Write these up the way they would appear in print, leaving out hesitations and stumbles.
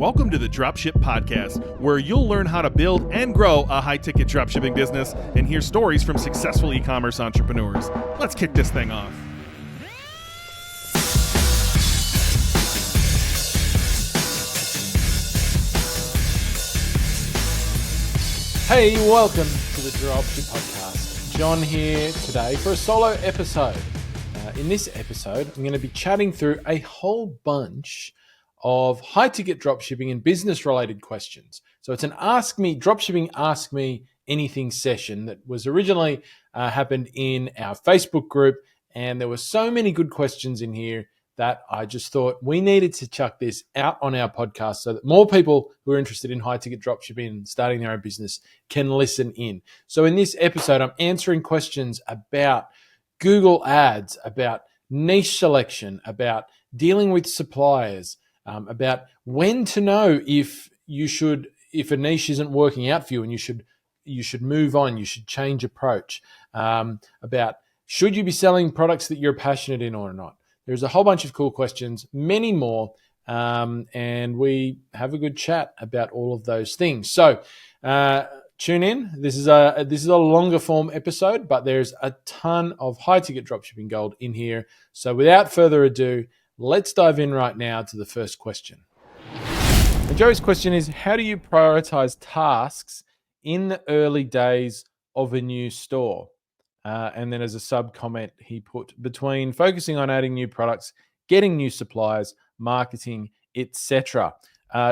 Welcome to the Dropship Podcast, where you'll learn how to build and grow a high-ticket dropshipping business and hear stories from successful e-commerce entrepreneurs. Let's kick this thing off. Hey, welcome to the Dropship Podcast. John here today for a solo episode. In this episode, I'm going to be chatting through a whole bunch of high-ticket dropshipping and business-related questions. So it's an Dropshipping Ask Me Anything session that was originally happened in our Facebook group, and there were so many good questions in here that I just thought we needed to chuck this out on our podcast so that more people who are interested in high-ticket dropshipping and starting their own business can listen in. So in this episode, I'm answering questions about Google Ads, about niche selection, about dealing with suppliers, about when to know if a niche isn't working out for you and you should move on, you should change approach, about should you be selling products that you're passionate in or not. There's a whole bunch of cool questions, many more, and we have a good chat about all of those things. So tune in. This is a longer form episode, but there's a ton of high-ticket dropshipping gold in here. So without further ado, let's dive in right now to the first question. And Joey's question is, how do you prioritize tasks in the early days of a new store? And then as a sub-comment, he put between focusing on adding new products, getting new suppliers, marketing, etc.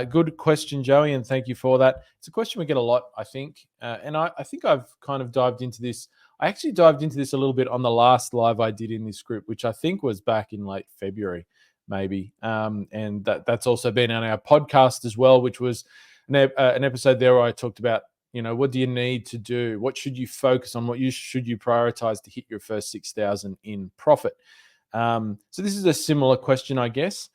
Good question, Joey, and thank you for that. It's a question we get a lot, I think. And I think I've kind of dived into this. I actually dived into this a little bit on the last live I did in this group, which I think was back in late February, maybe. And that's also been on our podcast as well, which was an episode there where I talked about, what do you need to do? What should you focus on? What should you prioritize to hit your first 6,000 in profit? So this is a similar question, I guess.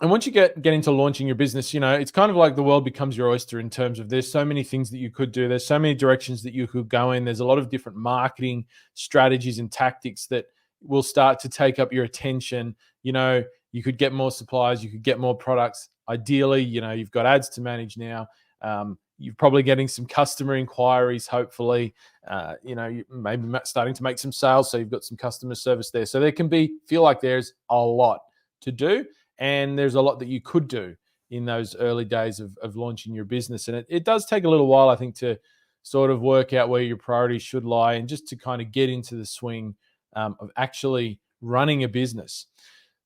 And once you get into launching your business, it's kind of like the world becomes your oyster in terms of there's so many things that you could do. There's so many directions that you could go in. There's a lot of different marketing strategies and tactics that will start to take up your attention. You could get more suppliers, you could get more products. Ideally, you've got ads to manage now. You're probably getting some customer inquiries, hopefully. You maybe starting to make some sales, so you've got some customer service there. So there can feel like there's a lot to do, and there's a lot that you could do in those early days of launching your business. And it does take a little while, I think, to sort of work out where your priorities should lie and just to kind of get into the swing of actually running a business.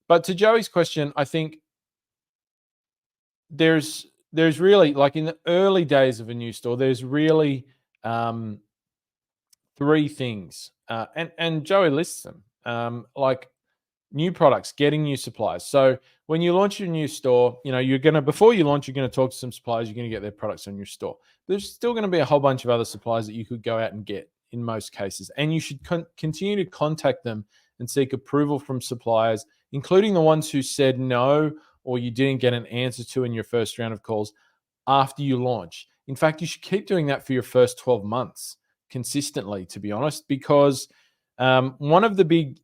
But to Joey's question, I think there's really, like in the early days of a new store, there's really three things. And Joey lists them, like new products, getting new suppliers. So when you launch your new store, before you launch, you're going to talk to some suppliers, you're going to get their products on your store. There's still going to be a whole bunch of other suppliers that you could go out and get in most cases. And you should continue to contact them and seek approval from suppliers, including the ones who said no or you didn't get an answer to in your first round of calls after you launch. In fact, you should keep doing that for your first 12 months consistently, to be honest, because one of the big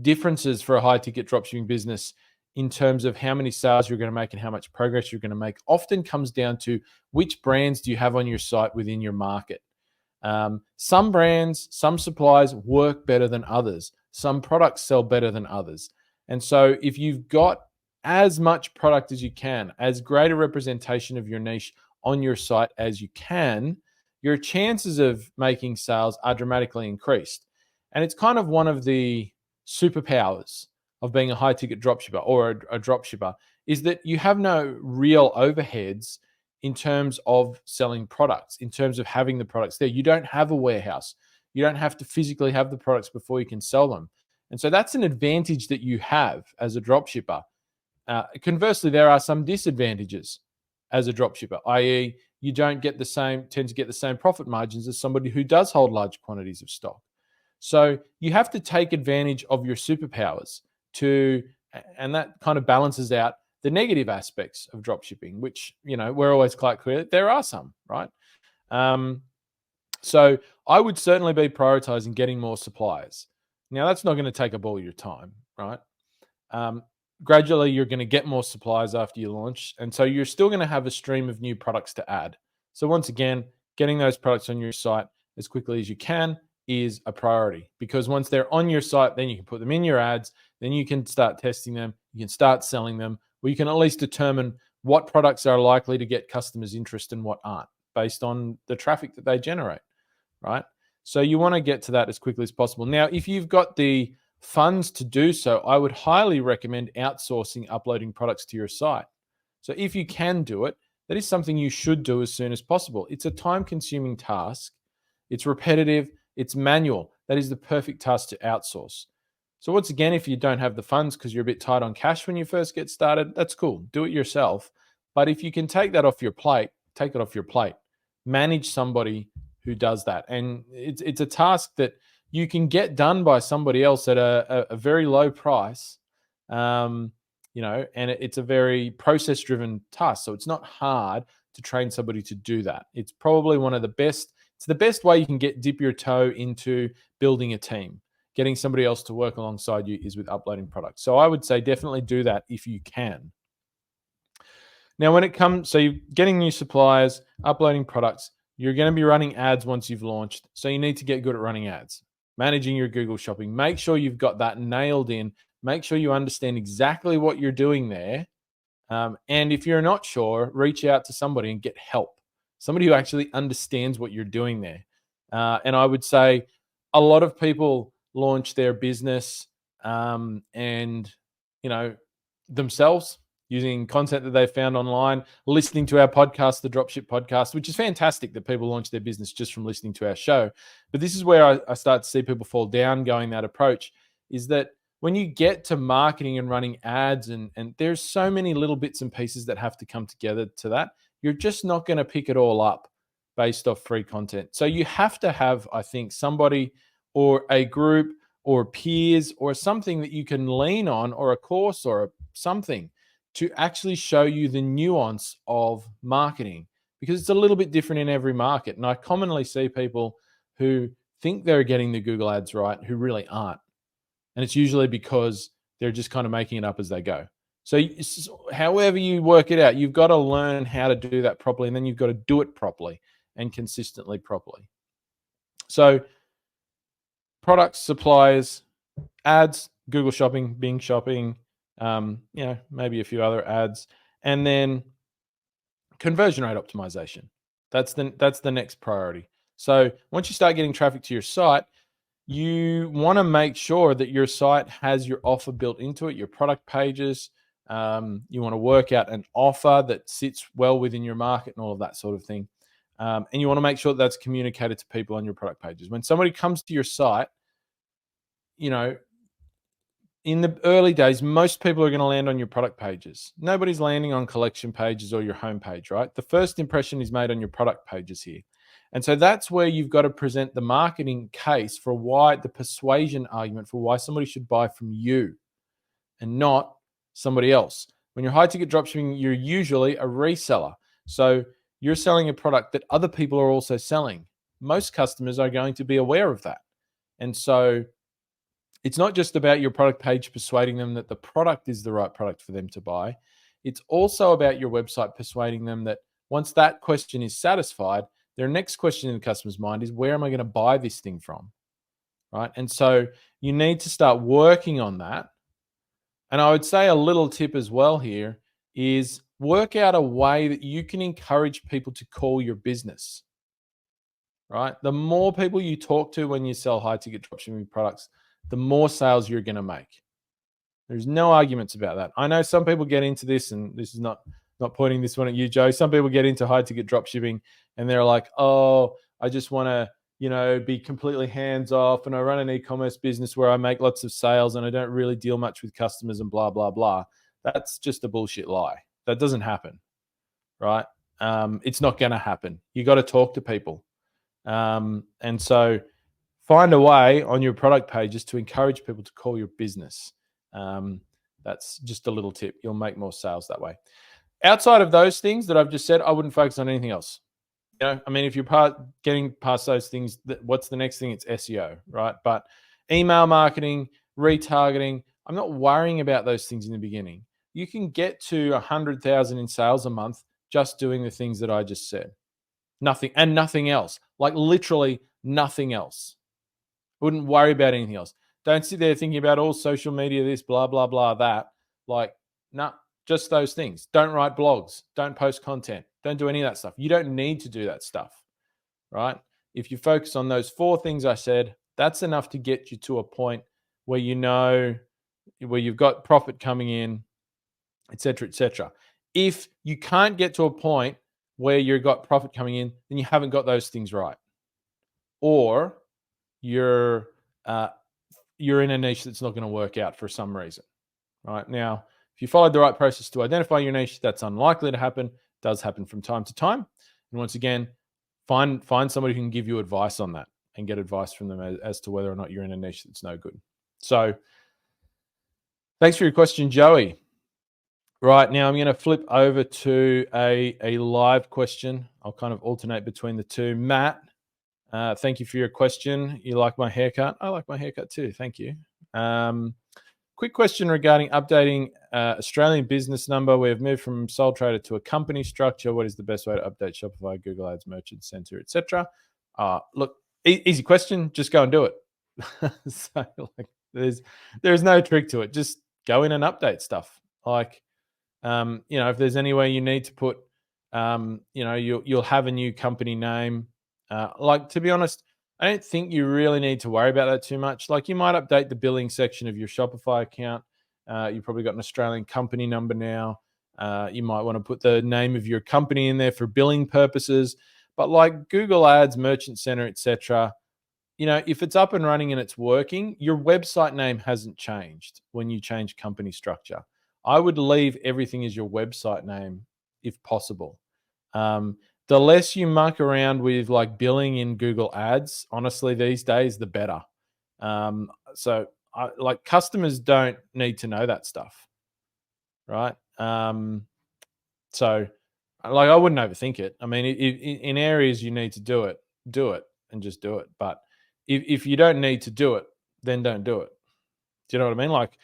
differences for a high-ticket dropshipping business in terms of how many sales you're going to make and how much progress you're going to make often comes down to which brands do you have on your site within your market. Some brands, some suppliers work better than others. Some products sell better than others. And so if you've got as much product as you can, as great a representation of your niche on your site as you can, your chances of making sales are dramatically increased. And it's kind of one of the superpowers of being a high-ticket dropshipper or a dropshipper is that you have no real overheads in terms of selling products, in terms of having the products there. You don't have a warehouse. You don't have to physically have the products before you can sell them. And so that's an advantage that you have as a dropshipper. Conversely, there are some disadvantages as a dropshipper, i.e., you don't tend to get the same profit margins as somebody who does hold large quantities of stock. So you have to take advantage of your superpowers and that kind of balances out the negative aspects of dropshipping, which, we're always quite clear that there are some, right? So I would certainly be prioritizing getting more suppliers. Now, that's not going to take up all your time, right? gradually you're going to get more suppliers after you launch. And so you're still going to have a stream of new products to add. So once again, getting those products on your site as quickly as you can is a priority, because once they're on your site, then you can put them in your ads, then you can start testing them, you can start selling them, or you can at least determine what products are likely to get customers' interest and what aren't, based on the traffic that they generate, right? So you want to get to that as quickly as possible. Now, if you've got the funds to do so, I would highly recommend outsourcing uploading products to your site. So if you can do it, that is something you should do as soon as possible. It's a time-consuming task. It's repetitive. It's manual. That is the perfect task to outsource. So once again, if you don't have the funds because you're a bit tight on cash when you first get started, that's cool. Do it yourself. But if you can take that off your plate, take it off your plate. Manage somebody who does that. And it's a task that you can get done by somebody else at a very low price, and it's a very process-driven task. So it's not hard to train somebody to do that. It's probably one of the best. It's the best way you can dip your toe into building a team. Getting somebody else to work alongside you is with uploading products. So I would say definitely do that if you can. Now, when it comes, so you're getting new suppliers, uploading products, you're going to be running ads once you've launched. So you need to get good at running ads, managing your Google Shopping. Make sure you've got that nailed in. Make sure you understand exactly what you're doing there. And if you're not sure, reach out to somebody and get help. Somebody who actually understands what you're doing there. And I would say a lot of people launch their business themselves, using content that they found online, listening to our podcast, the Dropship Podcast, which is fantastic that people launch their business just from listening to our show. But this is where I start to see people fall down going that approach, is that when you get to marketing and running ads, and there's so many little bits and pieces that have to come together to that, you're just not going to pick it all up based off free content. So you have to have, I think, somebody or a group or peers or something that you can lean on, or a course or something to actually show you the nuance of marketing, because it's a little bit different in every market. And I commonly see people who think they're getting the Google ads right who really aren't. And it's usually because they're just kind of making it up as they go. So however you work it out, you've got to learn how to do that properly, and then you've got to do it properly and consistently properly. So products, suppliers, ads, Google Shopping, Bing Shopping, maybe a few other ads, and then conversion rate optimization. That's the next priority. So once you start getting traffic to your site, you want to make sure that your site has your offer built into it, your product pages. You want to work out an offer that sits well within your market and all of that sort of thing. And you want to make sure that that's communicated to people on your product pages. When somebody comes to your site, in the early days, most people are going to land on your product pages. Nobody's landing on collection pages or your homepage, right? The first impression is made on your product pages here. And so that's where you've got to present the marketing case for why, the persuasion argument for why somebody should buy from you and not somebody else. When you're high ticket dropshipping, you're usually a reseller. So you're selling a product that other people are also selling. Most customers are going to be aware of that. And so it's not just about your product page persuading them that the product is the right product for them to buy. It's also about your website persuading them that once that question is satisfied, their next question in the customer's mind is, where am I going to buy this thing from? Right? And so you need to start working on that. And I would say a little tip as well here is work out a way that you can encourage people to call your business. Right? The more people you talk to when you sell high ticket dropshipping products, the more sales you're going to make. There's no arguments about that. I know some people get into this, and this is not pointing this one at you, Joe. Some people get into high ticket dropshipping and they're like, oh, I just want to, be completely hands off, and I run an e-commerce business where I make lots of sales and I don't really deal much with customers and blah, blah, blah. That's just a bullshit lie. That doesn't happen, right? It's not going to happen. You got to talk to people. And so find a way on your product pages to encourage people to call your business. That's just a little tip. You'll make more sales that way. Outside of those things that I've just said, I wouldn't focus on anything else. If you're getting past those things, what's the next thing? It's SEO, right? But email marketing, retargeting, I'm not worrying about those things in the beginning. You can get to 100,000 in sales a month just doing the things that I just said. Nothing else. Like literally nothing else. Wouldn't worry about anything else. Don't sit there thinking about all social media, this, blah, blah, blah, that. Like, nah, just those things. Don't write blogs. Don't post content. Don't do any of that stuff. You don't need to do that stuff, right? If you focus on those 4 things I said, that's enough to get you to a point where where you've got profit coming in, et cetera, et cetera. If you can't get to a point where you've got profit coming in, then you haven't got those things right. Or you're in a niche that's not going to work out for some reason, right? Now, if you followed the right process to identify your niche, that's unlikely to happen. It does happen from time to time. And once again, find somebody who can give you advice on that and get advice from them as to whether or not you're in a niche that's no good. So thanks for your question, Joey. Right, now I'm going to flip over to a live question. I'll kind of alternate between the two. Matt, thank you for your question. You like my haircut? I like my haircut too. Thank you. Quick question regarding updating Australian business number. We have moved from sole trader to a company structure. What is the best way to update Shopify, Google Ads, Merchant Center, etc.? Look, easy question. Just go and do it. So like, there's no trick to it. Just go in and update stuff. Like, if there's any way you need to put, you'll have a new company name. Like, to be honest, I don't think you really need to worry about that too much. Like, you might update the billing section of your Shopify account. You've probably got an Australian company number now. You might want to put the name of your company in there for billing purposes. But like Google Ads, Merchant Center, etc., if it's up and running and it's working, your website name hasn't changed when you change company structure. I would leave everything as your website name if possible. The less you muck around with like billing in Google Ads, honestly, these days, the better. So customers don't need to know that stuff, right? So I wouldn't overthink it. I mean, in areas you need to do it and just do it. But if you don't need to do it, then don't do it. Do you know what I mean? Like,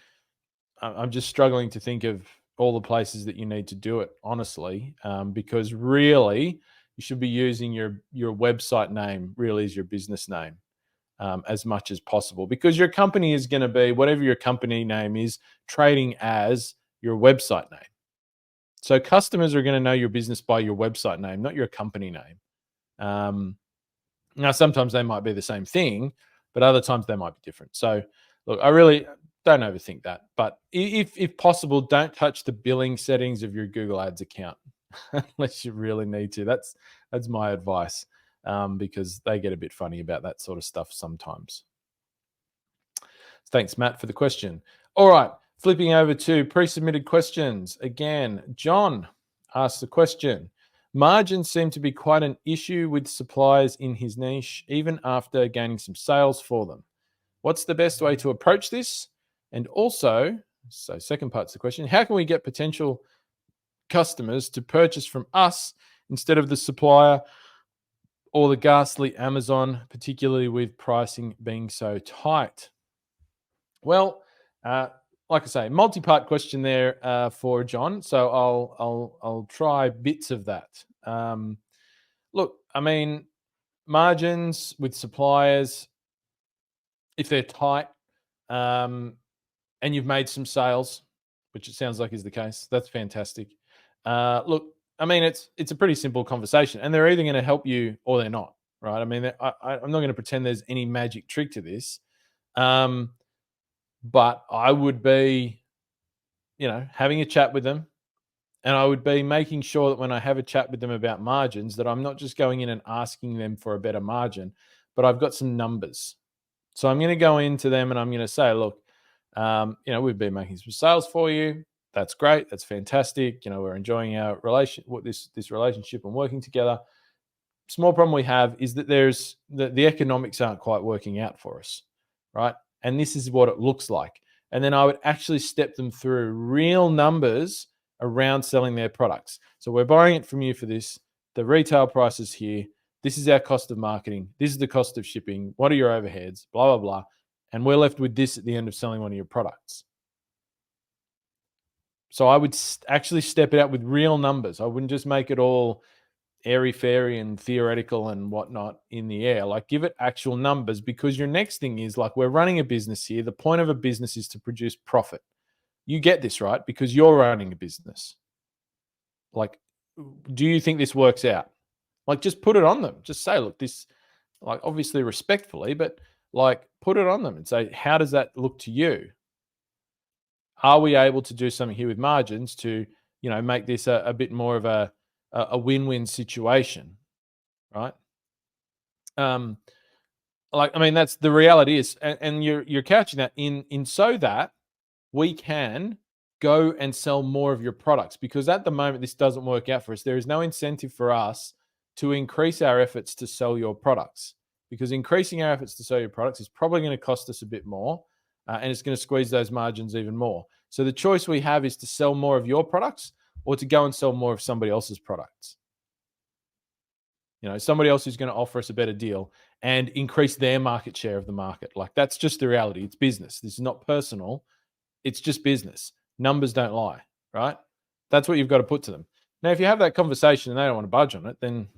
I'm just struggling to think of all the places that you need to do it, honestly, because really you should be using your website name really as your business name as much as possible, because your company is going to be, whatever your company name is, trading as your website name. So customers are going to know your business by your website name, not your company name. Now, sometimes they might be the same thing, but other times they might be different. So look, I really don't overthink that. But if possible, don't touch the billing settings of your Google Ads account unless you really need to. That's my advice, because they get a bit funny about that sort of stuff sometimes. Thanks, Matt, for the question. All right, flipping over to pre-submitted questions. Again, John asked the question. Margins seem to be quite an issue with suppliers in his niche, even after gaining some sales for them. What's the best way to approach this? And also, so second part to the question, how can we get potential customers to purchase from us instead of the supplier or the ghastly Amazon, particularly with pricing being so tight? Well, like I say, multi-part question there for John. So I'll try bits of that. Look, I mean, margins with suppliers, if they're tight, and you've made some sales, which it sounds like is the case, that's fantastic. Look, I mean, it's a pretty simple conversation, and they're either going to help you or they're not, right? I mean, I'm not going to pretend there's any magic trick to this. But I would be, having a chat with them, and I would be making sure that when I have a chat with them about margins, that I'm not just going in and asking them for a better margin, but I've got some numbers. So I'm going to go into them and I'm going to say, look, we've been making some sales for you. That's great. That's fantastic. We're enjoying our this relationship and working together. Small problem we have is that the economics aren't quite working out for us, right? And this is what it looks like. And then I would actually step them through real numbers around selling their products. So we're buying it from you for this. The retail price is here. This is our cost of marketing. This is the cost of shipping. What are your overheads? Blah, blah, blah. And we're left with this at the end of selling one of your products. So I would actually step it out with real numbers. I wouldn't just make it all airy-fairy and theoretical and whatnot in the air. Like, give it actual numbers, because your next thing is, like, we're running a business here. The point of a business is to produce profit. You get this, right? Because you're running a business. Like, do you think this works out? Like, just put it on them. Just say, look, this, like, obviously respectfully, but like, put it on them and say, how does that look to you? Are we able to do something here with margins to, make this a bit more of a win-win situation, right? That's the reality is, and you're couching that in so that we can go and sell more of your products, because at the moment this doesn't work out for us. There is no incentive for us to increase our efforts to sell your products, because increasing our efforts to sell your products is probably going to cost us a bit more, and it's going to squeeze those margins even more. So the choice we have is to sell more of your products or to go and sell more of somebody else's products. Somebody else who's going to offer us a better deal and increase their market share of the market. Like, that's just the reality. It's business. This is not personal. It's just business. Numbers don't lie, right? That's what you've got to put to them. Now, if you have that conversation and they don't want to budge on it, then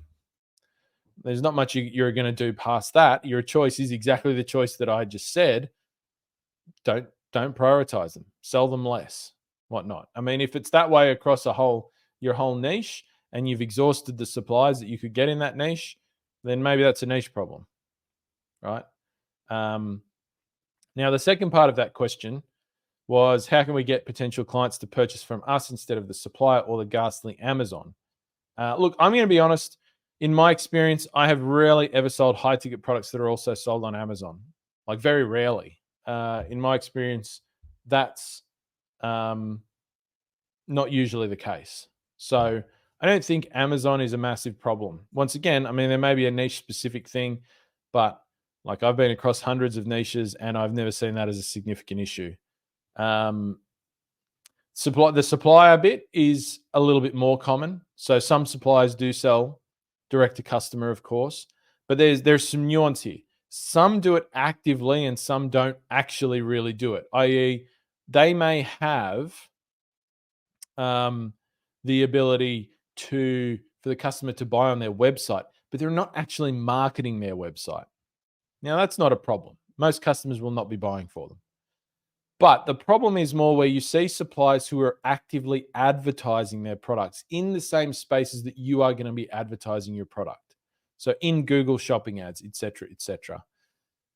there's not much you're going to do past that. Your choice is exactly the choice that I just said. Don't prioritize them. Sell them less, whatnot. I mean, if it's that way across your whole niche, and you've exhausted the supplies that you could get in that niche, then maybe that's a niche problem, right? Now, the second part of that question was, how can we get potential clients to purchase from us instead of the supplier or the ghastly Amazon? Look, I'm going to be honest. In my experience, I have rarely ever sold high-ticket products that are also sold on Amazon. Like, very rarely. In my experience, that's not usually the case. So I don't think Amazon is a massive problem. Once again, I mean, there may be a niche-specific thing, but like, I've been across hundreds of niches and I've never seen that as a significant issue. The supplier bit is a little bit more common. So some suppliers do sell direct to customer, of course, but there's some nuance here. Some do it actively and some don't actually really do it, i.e., they may have the ability for the customer to buy on their website, but they're not actually marketing their website. Now, that's not a problem. Most customers will not be buying for them. But the problem is more where you see suppliers who are actively advertising their products in the same spaces that you are going to be advertising your product. So in Google shopping ads, et cetera, et cetera.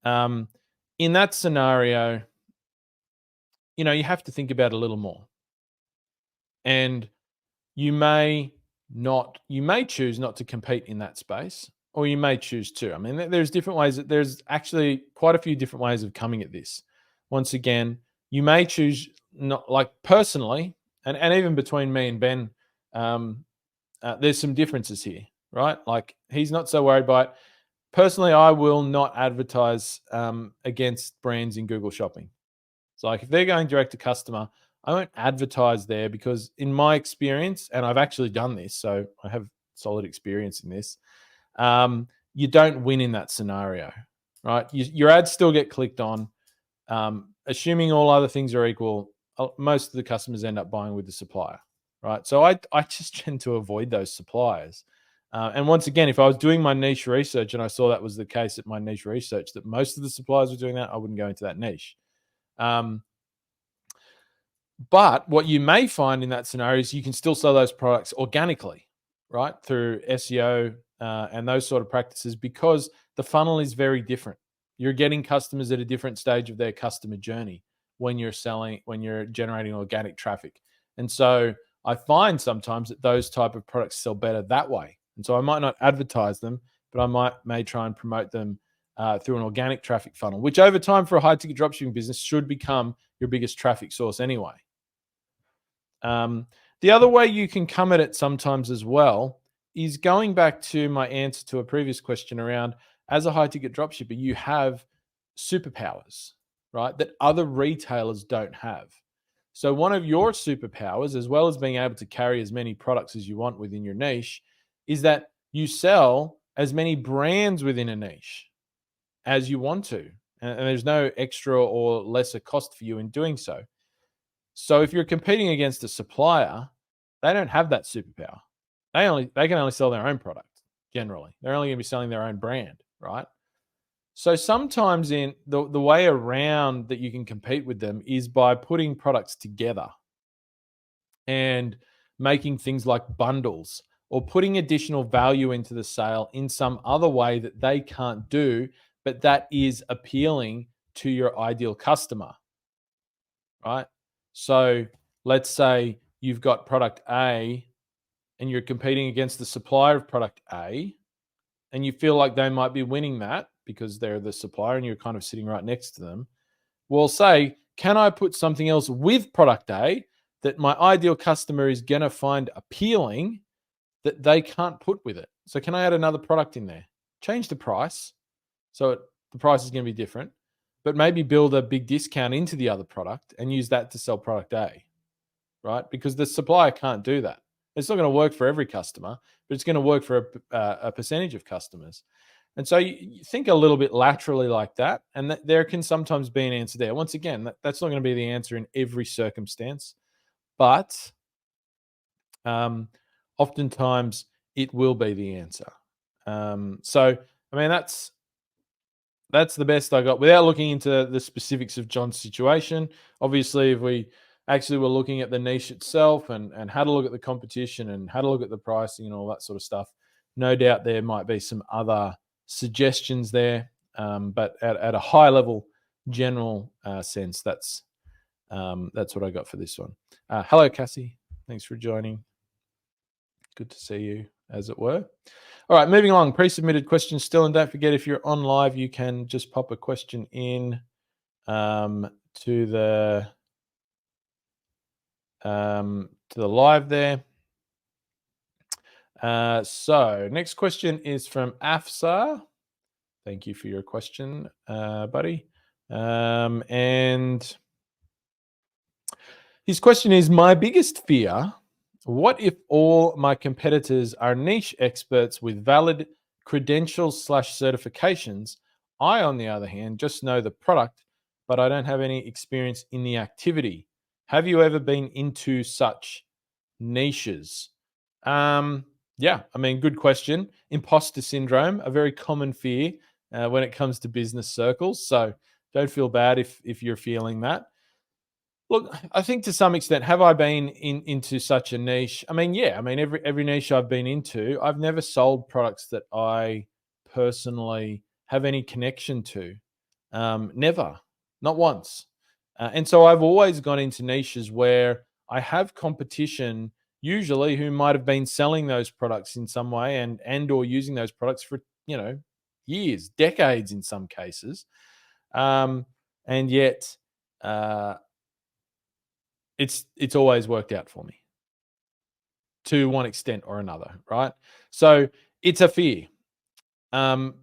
In that scenario, you have to think about it a little more. And you may choose not to compete in that space, or you may choose to. I mean, there's different ways. There's actually quite a few different ways of coming at this. Once again, you may choose not, like, personally, and even between me and Ben, there's some differences here, right? Like, he's not so worried by it. Personally, I will not advertise against brands in Google Shopping. So, like, if they're going direct to customer, I won't advertise there, because in my experience, and I've actually done this, so I have solid experience in this, you don't win in that scenario, right? Your ads still get clicked on. Assuming all other things are equal, most of the customers end up buying with the supplier, right? So I just tend to avoid those suppliers. And once again, if I was doing my niche research and I saw that was the case at my niche research, that most of the suppliers were doing that, I wouldn't go into that niche. But what you may find in that scenario is you can still sell those products organically, right? Through SEO and those sort of practices, because the funnel is very different. You're getting customers at a different stage of their customer journey when you're generating organic traffic. And so I find sometimes that those type of products sell better that way. And so I might not advertise them, but I may try and promote them through an organic traffic funnel, which over time for a high-ticket dropshipping business should become your biggest traffic source anyway. The other way you can come at it sometimes as well is going back to my answer to a previous question around, as a high-ticket dropshipper, you have superpowers, right, that other retailers don't have. So one of your superpowers, as well as being able to carry as many products as you want within your niche, is that you sell as many brands within a niche as you want to. And there's no extra or lesser cost for you in doing so. So if you're competing against a supplier, they don't have that superpower. They can only sell their own product generally. They're only going to be selling their own brand, right? So sometimes in the way around that you can compete with them is by putting products together and making things like bundles or putting additional value into the sale in some other way that they can't do, but that is appealing to your ideal customer, right? So let's say you've got product A and you're competing against the supplier of product A, and you feel like they might be winning that because they're the supplier and you're kind of sitting right next to them. Well, say, can I put something else with product A that my ideal customer is going to find appealing that they can't put with it? So can I add another product in there? Change the price. So the price is going to be different, but maybe build a big discount into the other product and use that to sell product A, right? Because the supplier can't do that. It's not going to work for every customer, but it's going to work for a percentage of customers. And so you think a little bit laterally like that, and there can sometimes be an answer there. Once again, that's not going to be the answer in every circumstance, but oftentimes it will be the answer. So, I mean, that's the best I got without looking into the specifics of John's situation. Obviously, if we actually were looking at the niche itself and how to look at the competition and how to look at the pricing and all that sort of stuff, no doubt there might be some other suggestions there. But at a high level, general sense, that's what I got for this one. Hello, Cassie. Thanks for joining. Good to see you, as it were. All right, moving along. Pre-submitted questions still, and don't forget if you're on live, you can just pop a question in to the live there. So next question is from Afsar. Thank you for your question, buddy. And his question is, my biggest fear, what if all my competitors are niche experts with valid credentials / certifications? I, on the other hand, just know the product, but I don't have any experience in the activity. Have you ever been into such niches? Yeah, I mean, good question. Imposter syndrome, a very common fear when it comes to business circles. So don't feel bad if you're feeling that. Look, I think to some extent, have I been into such a niche? I mean, yeah. I mean, every niche I've been into, I've never sold products that I personally have any connection to. Never, not once. And so I've always gone into niches where I have competition, usually who might have been selling those products in some way and or using those products for years, decades in some cases, and yet. It's always worked out for me to one extent or another, right? So it's a fear. And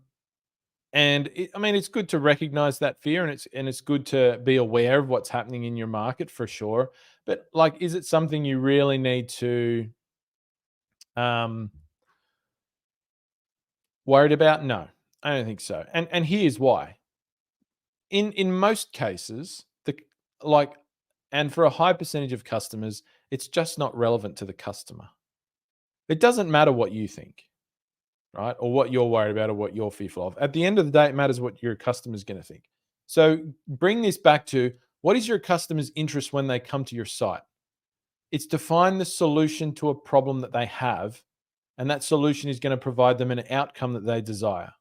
it's good to recognize that fear, and it's good to be aware of what's happening in your market for sure. But like, is it something you really need to worried about? No, I don't think so. And here's why. In most cases, and for a high percentage of customers, it's just not relevant to the customer. It doesn't matter what you think, right? Or what you're worried about or what you're fearful of. At the end of the day, it matters what your customer's going to think. So bring this back to, what is your customer's interest when they come to your site? It's to find the solution to a problem that they have, and that solution is going to provide them an outcome that they desire.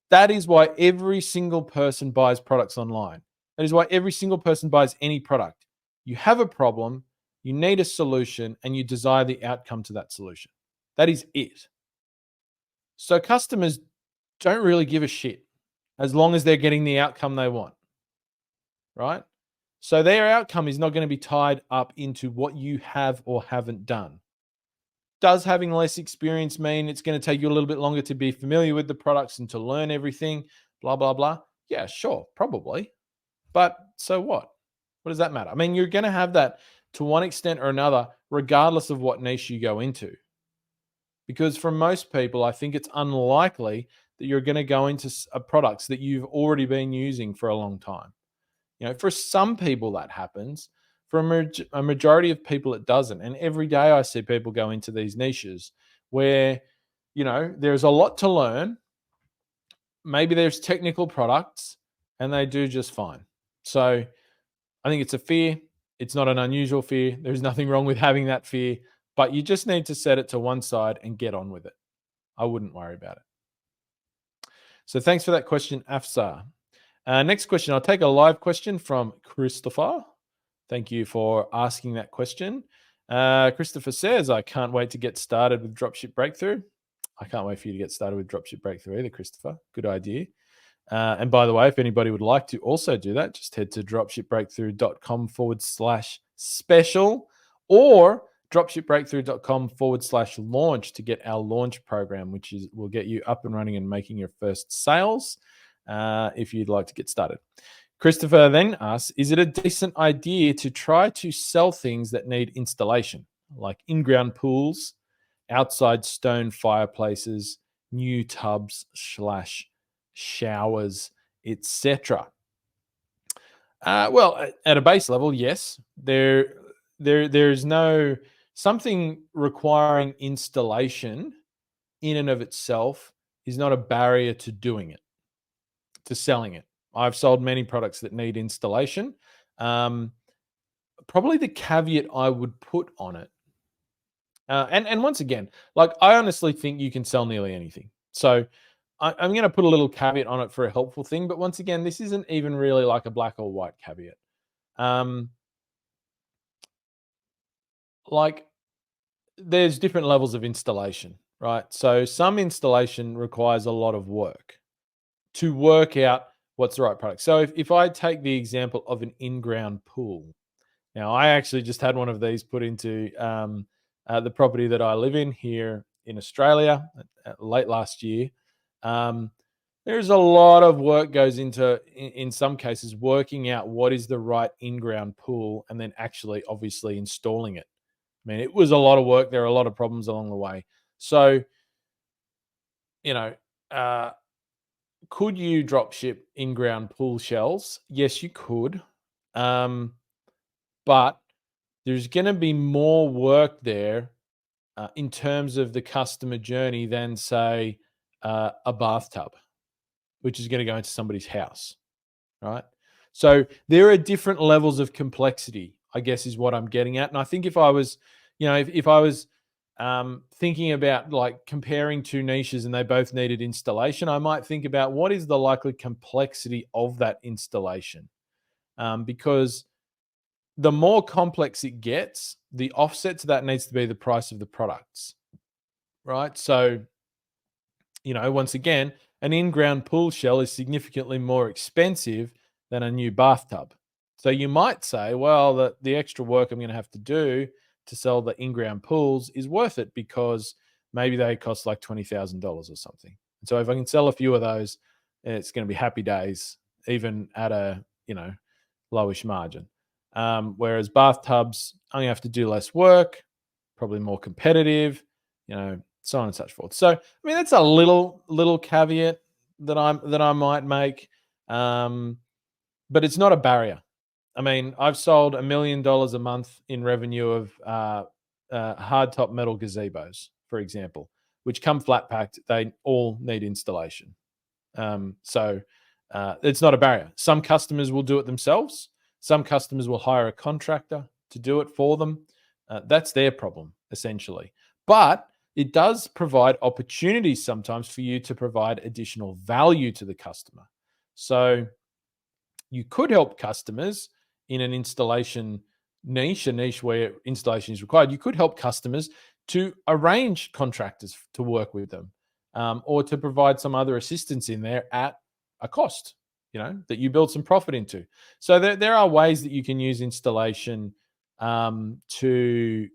That is why every single person buys products online. That is why every single person buys any product. You have a problem, you need a solution, and you desire the outcome to that solution. That is it. So customers don't really give a shit as long as they're getting the outcome they want, right? So their outcome is not going to be tied up into what you have or haven't done. Does having less experience mean it's going to take you a little bit longer to be familiar with the products and to learn everything, blah, blah, blah? Yeah, sure, probably. But so what? What does that matter? I mean, you're going to have that to one extent or another, regardless of what niche you go into. Because for most people, I think it's unlikely that you're going to go into products that you've already been using for a long time. For some people that happens, For a majority of people, it doesn't. And every day I see people go into these niches where, there's a lot to learn. Maybe there's technical products and they do just fine. So I think it's a fear. It's not an unusual fear. There's nothing wrong with having that fear, but you just need to set it to one side and get on with it. I wouldn't worry about it. So thanks for that question, Afsar. Next question. I'll take a live question from Christopher. Thank you for asking that question. Christopher says, I can't wait to get started with Dropship Breakthru. I can't wait for you to get started with Dropship Breakthru either, Christopher. Good idea. And by the way, if anybody would like to also do that, just head to dropshipbreakthru.com/special or dropshipbreakthru.com/launch to get our launch program, which will get you up and running and making your first sales if you'd like to get started. Christopher then asks, is it a decent idea to try to sell things that need installation, like in-ground pools, outside stone fireplaces, new tubs/showers, etc.? Well, at a base level, yes. There's no something requiring installation in and of itself is not a barrier to doing it, to selling it. I've sold many products that need installation. Probably the caveat I would put on it, and once again, like I honestly think you can sell nearly anything. So I'm going to put a little caveat on it for a helpful thing. But once again, this isn't even really like a black or white caveat. Like there's different levels of installation, right? So some installation requires a lot of work to work out what's the right product. So if I take the example of an in-ground pool, now I actually just had one of these put into the property that I live in here in Australia late last year. There's a lot of work goes into, in some cases, working out what is the right in-ground pool and then actually obviously installing it. I mean, it was a lot of work. There are a lot of problems along the way. So, could you drop ship in-ground pool shells? Yes, you could. But there's going to be more work there in terms of the customer journey than, say, a bathtub, which is going to go into somebody's house, right? So there are different levels of complexity, I guess, is what I'm getting at. And I think if I was, if I was thinking about like comparing two niches and they both needed installation, I might think about what is the likely complexity of that installation, because the more complex it gets, the offset to that needs to be the price of the products, right? So, once again, an in-ground pool shell is significantly more expensive than a new bathtub. So you might say, well, the extra work I'm going to have to do to sell the in-ground pools is worth it because maybe they cost like $20,000 or something. And so if I can sell a few of those, it's going to be happy days, even at a, lowish margin. Whereas bathtubs, I'm going to have to do less work, probably more competitive, so on and such forth. So, I mean, that's a little caveat that I might make, but it's not a barrier. I mean, I've sold $1 million a month in revenue of hardtop metal gazebos, for example, which come flat packed. They all need installation. So it's not a barrier. Some customers will do it themselves. Some customers will hire a contractor to do it for them. That's their problem, essentially. But it does provide opportunities sometimes for you to provide additional value to the customer. So you could help customers in an installation niche, a niche where installation is required. You could help customers to arrange contractors to work with them, or to provide some other assistance in there at a cost, that you build some profit into. So there are ways that you can use installation to,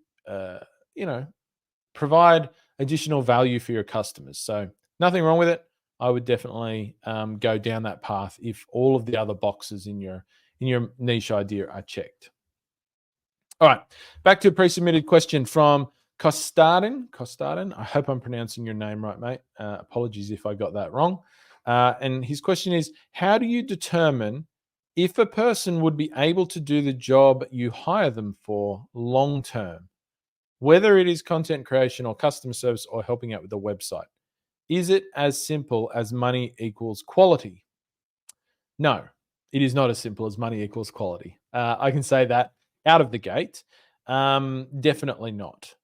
provide additional value for your customers. So nothing wrong with it. I would definitely go down that path if all of the other boxes in your niche idea are checked. All right, back to a pre-submitted question from Kostadin. I hope I'm pronouncing your name right, mate. Apologies if I got that wrong. And his question is, how do you determine If a person would be able to do the job you hire them for long term, whether it is content creation or customer service or helping out with the website, is it as simple as money equals quality? No, it is not as simple as money equals quality. I can say that out of the gate. Definitely not.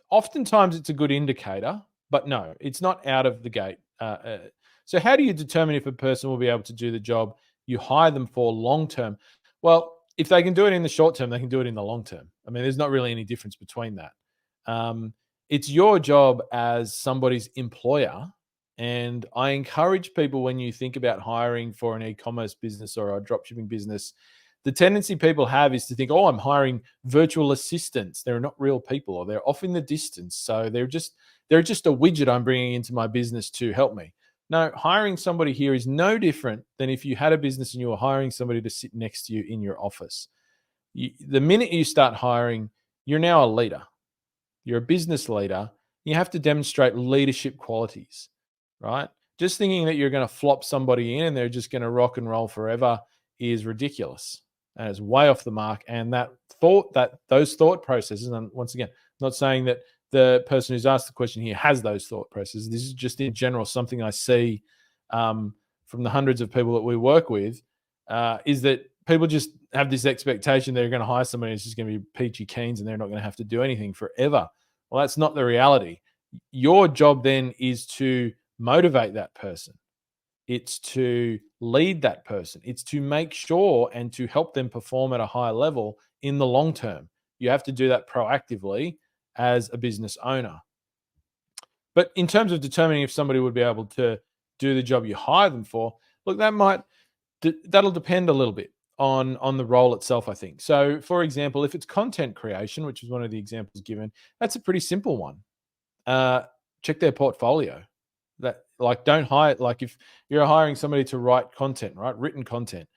Oftentimes it's a good indicator, but no, it's not out of the gate. So, how do you determine if a person will be able to do the job you hire them for long term? Well, if they can do it in the short term, they can do it in the long term. I mean, there's not really any difference between that. Um, it's your job as somebody's employer. And I encourage people, when you think about hiring for an e commerce business or a dropshipping business, the tendency people have is to think, oh, I'm hiring virtual assistants. They're not real people, or they're off in the distance. So they're just a widget I'm bringing into my business to help me. No, hiring somebody here is no different than if you had a business and you were hiring somebody to sit next to you in your office. The minute you start hiring, you're now a leader. You're a business leader. You have to demonstrate leadership qualities, right? Just thinking that you're going to flop somebody in and they're just going to rock and roll forever is ridiculous. And it's way off the mark. And those thought processes, and once again, I'm not saying that the person who's asked the question here has those thought processes. This is just in general something I see from the hundreds of people that we work with, is that people just have this expectation they're going to hire somebody who's just going to be peachy keens and they're not going to have to do anything forever. Well, that's not the reality. Your job then is to motivate that person. It's to lead that person. It's to make sure and to help them perform at a high level in the long term. You have to do that proactively as a business owner. But in terms of determining if somebody would be able to do the job you hire them for, look, that'll depend a little bit on the role itself, I think. So, for example, if it's content creation, which is one of the examples given, that's a pretty simple one. Check their portfolio. Don't hire, like if you're hiring somebody to write content, right? Written content.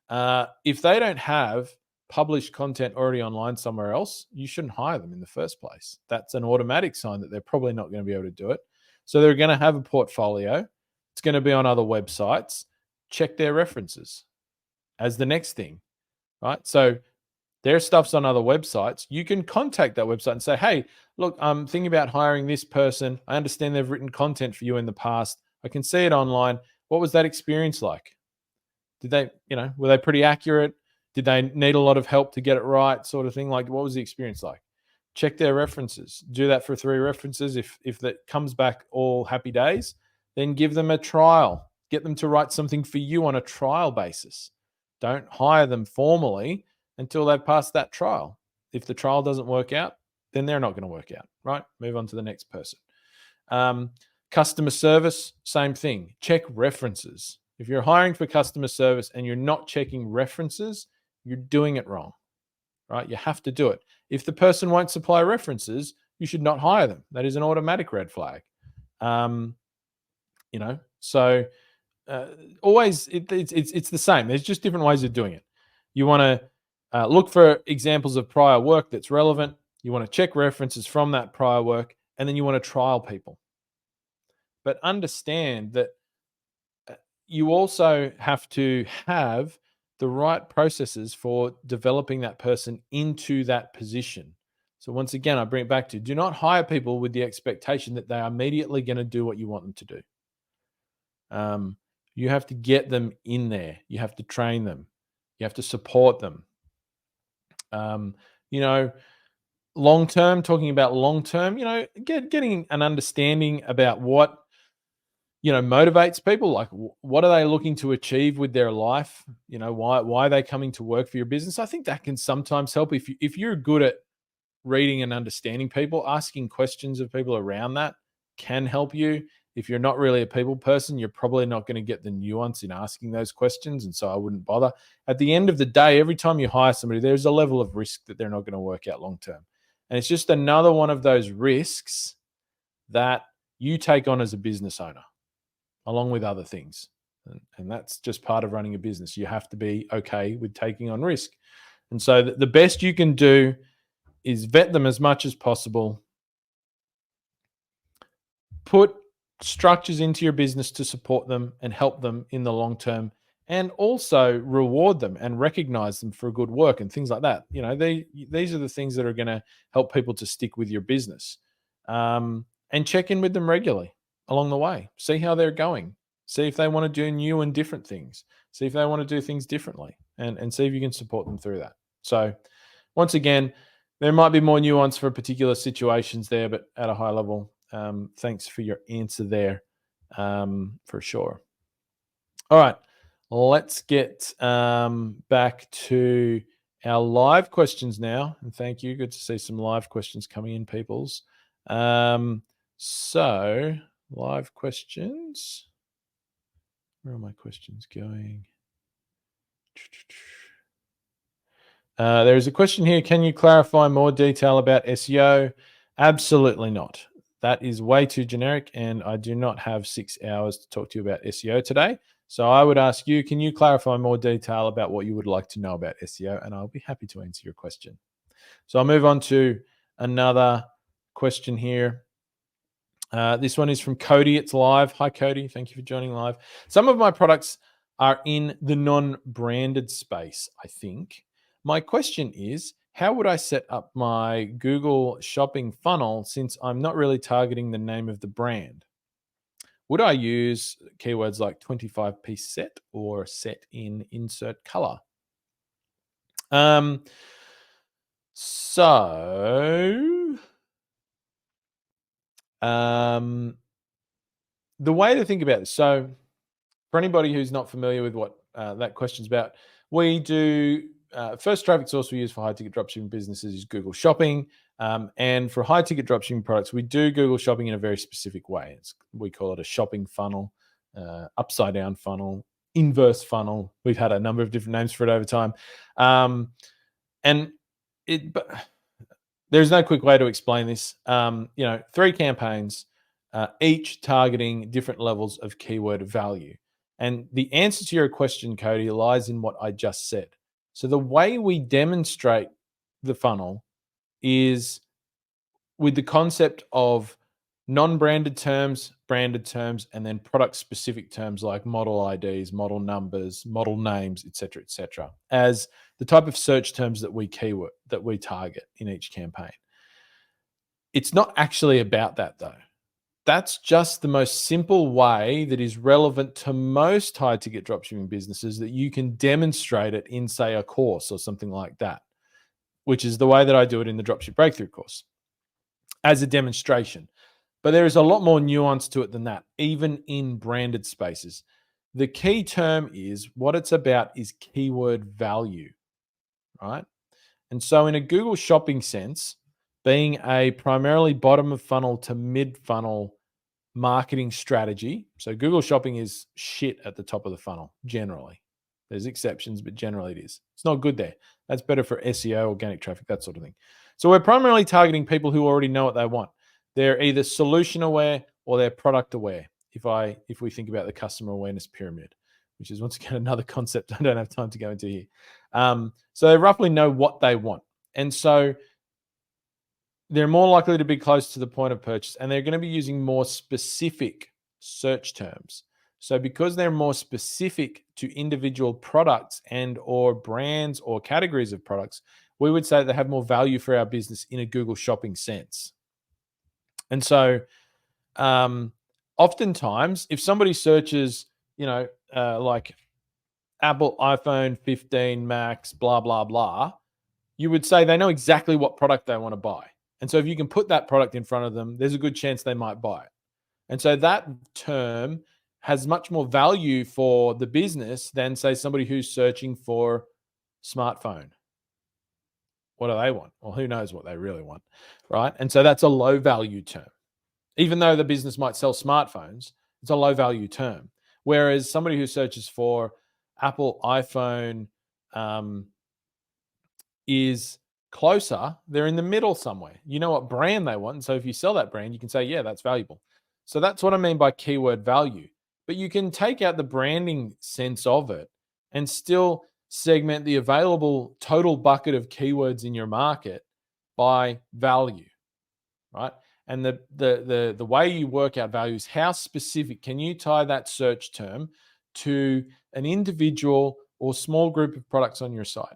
If they don't have published content already online somewhere else, you shouldn't hire them in the first place. That's an automatic sign that they're probably not going to be able to do it. So they're going to have a portfolio. It's going to be on other websites. Check their references as the next thing, right? So their stuff's on other websites. You can contact that website and say, hey, look, I'm thinking about hiring this person. I understand they've written content for you in the past. I can see it online. What was that experience like? Did they, were they pretty accurate? Did they need a lot of help to get it right, sort of thing? Like, what was the experience like? Check their references. Do that for 3 references. If that comes back all happy days, then give them a trial. Get them to write something for you on a trial basis. Don't hire them formally until they've passed that trial. If the trial doesn't work out, then they're not going to work out, right? Move on to the next person. Customer service, same thing. Check references. If you're hiring for customer service and you're not checking references, you're doing it wrong, right? You have to do it. If the person won't supply references, you should not hire them. That is an automatic red flag. Always it's the same. There's just different ways of doing it. You want to look for examples of prior work that's relevant. You want to check references from that prior work, and then you want to trial people. But understand that you also have to have the right processes for developing that person into that position. So once again, I bring it back to, do not hire people with the expectation that they are immediately going to do what you want them to do. You have to get them in there. You have to train them. You have to support them. Long term, talking about long term, getting an understanding about what motivates people. Like, what are they looking to achieve with their life? Why are they coming to work for your business? I think that can sometimes help. If you're good at reading and understanding people, asking questions of people around that can help you. If you're not really a people person, you're probably not going to get the nuance in asking those questions. And so I wouldn't bother. At the end of the day, every time you hire somebody, there's a level of risk that they're not going to work out long term. And it's just another one of those risks that you take on as a business owner, along with other things. And that's just part of running a business. You have to be okay with taking on risk. And so the best you can do is vet them as much as possible. Put structures into your business to support them and help them in the long term, and also reward them and recognize them for good work and things like that. These are the things that are going to help people to stick with your business. And check in with them regularly along the way. See how they're going. See if they want to do new and different things. See if they want to do things differently, and see if you can support them through that. So once again, there might be more nuance for particular situations there, but at a high level, thanks for your answer there, for sure. All right, let's get back to our live questions now. And thank you. Good to see some live questions coming in, peoples. So live questions. Where are my questions going? There is a question here. Can you clarify more detail about SEO? Absolutely not. That is way too generic, and I do not have 6 hours to talk to you about SEO today. So I would ask you, can you clarify more detail about what you would like to know about SEO? And I'll be happy to answer your question. So I'll move on to another question here. This one is from Cody. It's live. Hi, Cody. Thank you for joining live. Some of my products are in the non-branded space, I think. My question is, how would I set up my Google shopping funnel since I'm not really targeting the name of the brand? Would I use keywords like 25-piece set or set in insert color? The way to think about it, so for anybody who's not familiar with what that question's about, we do first traffic source we use for high ticket dropshipping businesses is Google Shopping. And for high ticket dropshipping products, we do Google Shopping in a very specific way. We call it a shopping funnel, upside down funnel, inverse funnel. We've had a number of different names for it over time. But there's no quick way to explain this. 3 campaigns, each targeting different levels of keyword value. And the answer to your question, Cody, lies in what I just said. So the way we demonstrate the funnel is with the concept of non-branded terms, branded terms, and then product-specific terms like model IDs, model numbers, model names, etc., as the type of search terms that we target in each campaign. It's not actually about that, though. That's just the most simple way that is relevant to most high-ticket dropshipping businesses that you can demonstrate it in, say, a course or something like that, which is the way that I do it in the Dropship Breakthru course as a demonstration. But there is a lot more nuance to it than that, even in branded spaces. The key term is what it's about is keyword value, right? And so in a Google Shopping sense, being a primarily bottom of funnel to mid funnel marketing strategy. So Google Shopping is shit at the top of the funnel, generally. There's exceptions, but generally it is. It's not good there. That's better for SEO, organic traffic, that sort of thing. So we're primarily targeting people who already know what they want. They're either solution aware or they're product aware. If we think about the customer awareness pyramid, which is once again another concept I don't have time to go into here. So they roughly know what they want. And so they're more likely to be close to the point of purchase, and they're going to be using more specific search terms. So because they're more specific to individual products and or brands or categories of products, we would say they have more value for our business in a Google Shopping sense. And so oftentimes, if somebody searches, like Apple iPhone 15 Max, blah, blah, blah, you would say they know exactly what product they want to buy. And so if you can put that product in front of them, there's a good chance they might buy it. And so that term has much more value for the business than, say, somebody who's searching for smartphone. What do they want? Well, who knows what they really want, right? And so that's a low value term. Even though the business might sell smartphones, it's a low value term. Whereas somebody who searches for Apple iPhone is closer, they're in the middle somewhere. You know what brand they want. And so if you sell that brand, you can say, yeah, that's valuable. So that's what I mean by keyword value. But you can take out the branding sense of it and still segment the available total bucket of keywords in your market by value, right? And the way you work out value is how specific can you tie that search term to an individual or small group of products on your site.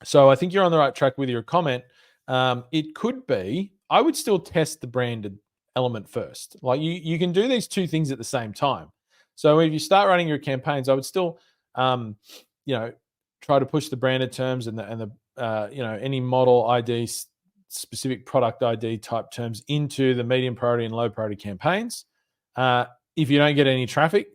So I think you're on the right track with your comment. It could be, I would still test the branded element first. Like you can do these two things at the same time. So if you start running your campaigns, I would still, try to push the branded terms and the any model ID, specific product ID type terms into the medium priority and low priority campaigns. If you don't get any traffic,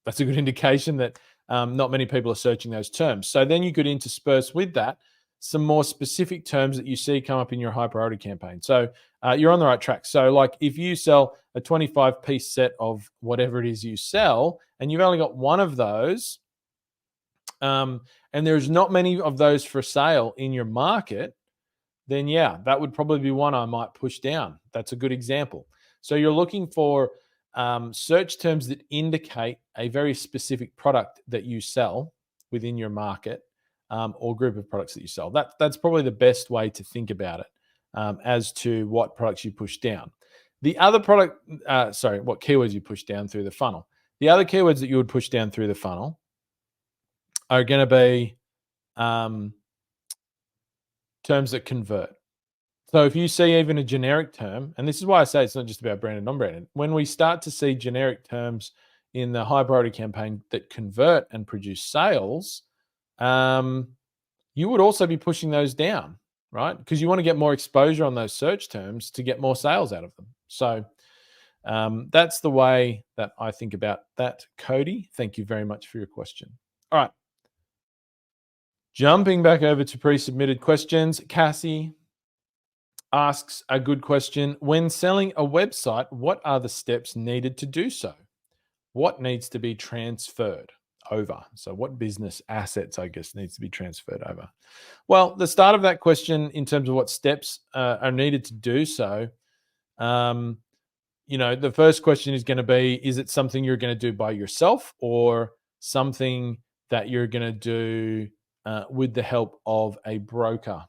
that's a good indication that not many people are searching those terms. So then you could intersperse with that some more specific terms that you see come up in your high priority campaign. So you're on the right track. So like if you sell a 25-piece set of whatever it is you sell, and you've only got one of those, and there's not many of those for sale in your market, then yeah, that would probably be one I might push down. That's a good example. So you're looking for search terms that indicate a very specific product that you sell within your market, or group of products that you sell. That's probably the best way to think about it, as to what products you push down. The other what keywords you push down through the funnel. The other keywords that you would push down through the funnel are going to be terms that convert. So if you see even a generic term, and this is why I say it's not just about branded, non-branded, when we start to see generic terms in the high priority campaign that convert and produce sales, you would also be pushing those down, right? Because you want to get more exposure on those search terms to get more sales out of them. So that's the way that I think about that, Cody. Thank you very much for your question. All right. Jumping back over to pre-submitted questions, Cassie asks a good question. When selling a website, what are the steps needed to do so? What needs to be transferred over? So what business assets, I guess, needs to be transferred over? Well, the start of that question in terms of what steps are needed to do so, the first question is going to be, is it something you're going to do by yourself or something that you're going to do with the help of a broker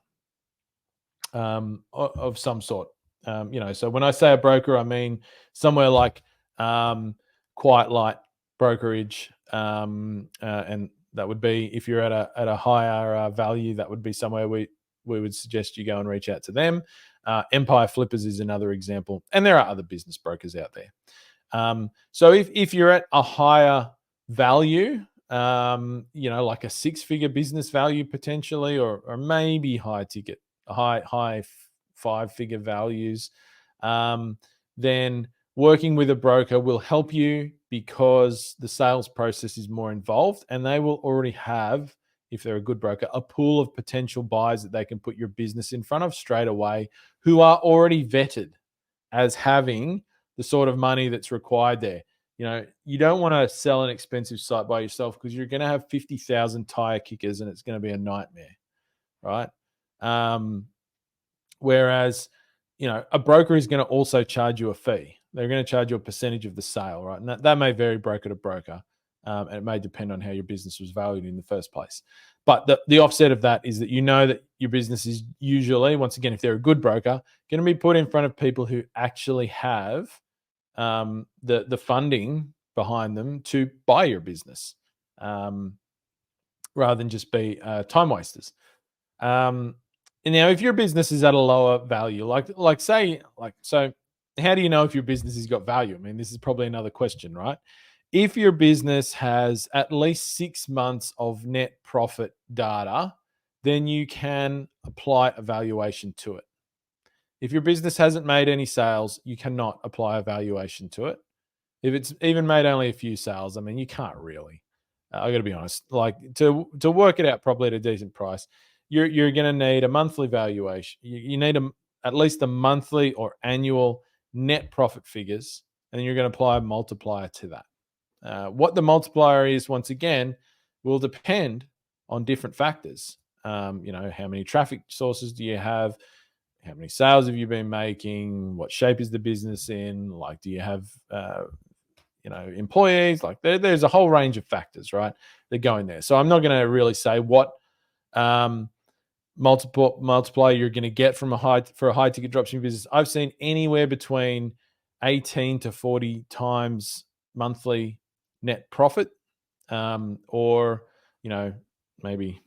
of some sort? So when I say a broker, I mean somewhere like Quiet Light Brokerage, and that would be, if you're at a higher value, that would be somewhere we would suggest you go and reach out to them. Empire Flippers is another example, and there are other business brokers out there. So if you're at a higher value, like a six-figure business value potentially, or maybe high ticket, high five-figure values, then working with a broker will help you because the sales process is more involved, and they will already have, if they're a good broker, a pool of potential buyers that they can put your business in front of straight away, who are already vetted as having the sort of money that's required there. You don't want to sell an expensive site by yourself because you're going to have 50,000 tire kickers and it's going to be a nightmare, right? Whereas, a broker is going to also charge you a fee. They're going to charge you a percentage of the sale, right? And that may vary broker to broker, and it may depend on how your business was valued in the first place. But the offset of that is that that your business is usually, once again, if they're a good broker, going to be put in front of people who actually have the funding behind them to buy your business, rather than just be time wasters. And now, if your business is at a lower value, so how do you know if your business has got value? I mean, this is probably another question, right? If your business has at least 6 months of net profit data, then you can apply a valuation to it. If your business hasn't made any sales, you cannot apply a valuation to it. If it's even made only a few sales, I mean, you can't really. I got to be honest. Like to work it out probably at a decent price, you're going to need a monthly valuation. You need at least a monthly or annual net profit figures, and then you're going to apply a multiplier to that. What the multiplier is, once again, will depend on different factors. How many traffic sources do you have? How many sales have you been making? What shape is the business in? Like, do you have, employees? Like, there's a whole range of factors, right, that go in there. So I'm not going to really say what multiplier you're going to get for a high ticket dropshipping business. I've seen anywhere between 18 to 40 times monthly net profit, or maybe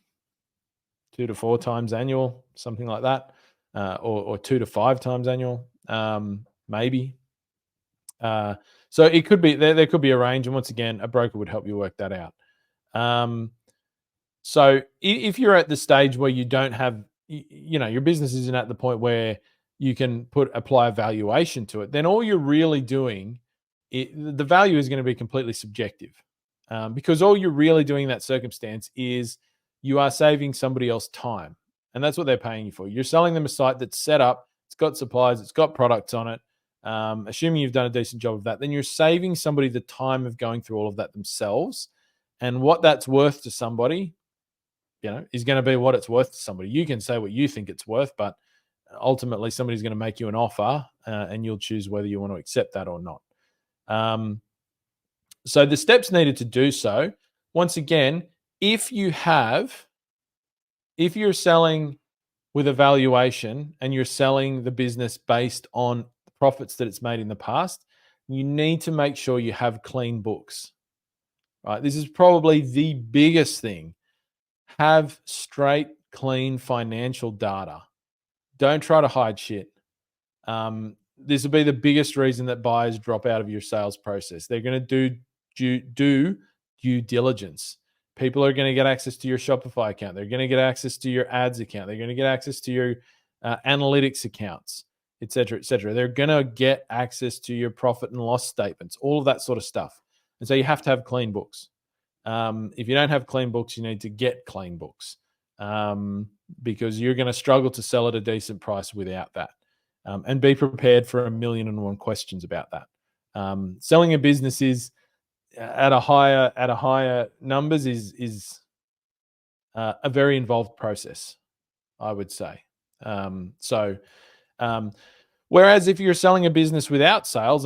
2 to 4 times annual, something like that, or 2 to 5 times annual, maybe. So it could be there could be a range, and once again, a broker would help you work that out. So if you're at the stage where you don't have, your business isn't at the point where you can apply a valuation to it, then all you're really doing, the value is going to be completely subjective, because all you're really doing in that circumstance is you are saving somebody else time, and that's what they're paying you for. You're selling them a site that's set up, it's got supplies, it's got products on it. Assuming you've done a decent job of that, then you're saving somebody the time of going through all of that themselves, and what that's worth to somebody, is going to be what it's worth to somebody. You can say what you think it's worth, but ultimately somebody's going to make you an offer, and you'll choose whether you want to accept that or not. So the steps needed to do so, once again, if you're selling with a valuation and you're selling the business based on profits that it's made in the past, you need to make sure you have clean books. Right? This is probably the biggest thing. Have straight, clean financial data. Don't try to hide shit. This will be the biggest reason that buyers drop out of your sales process. They're going to do due diligence. People are going to get access to your Shopify account. They're going to get access to your ads account. They're going to get access to your analytics accounts, et cetera, et cetera. They're going to get access to your profit and loss statements, all of that sort of stuff. And so you have to have clean books. If you don't have clean books, you need to get clean books, because you're going to struggle to sell at a decent price without that. And be prepared for 1,000,001 questions about that. Selling a business is at a higher numbers is a very involved process, I would say. Whereas if you're selling a business without sales,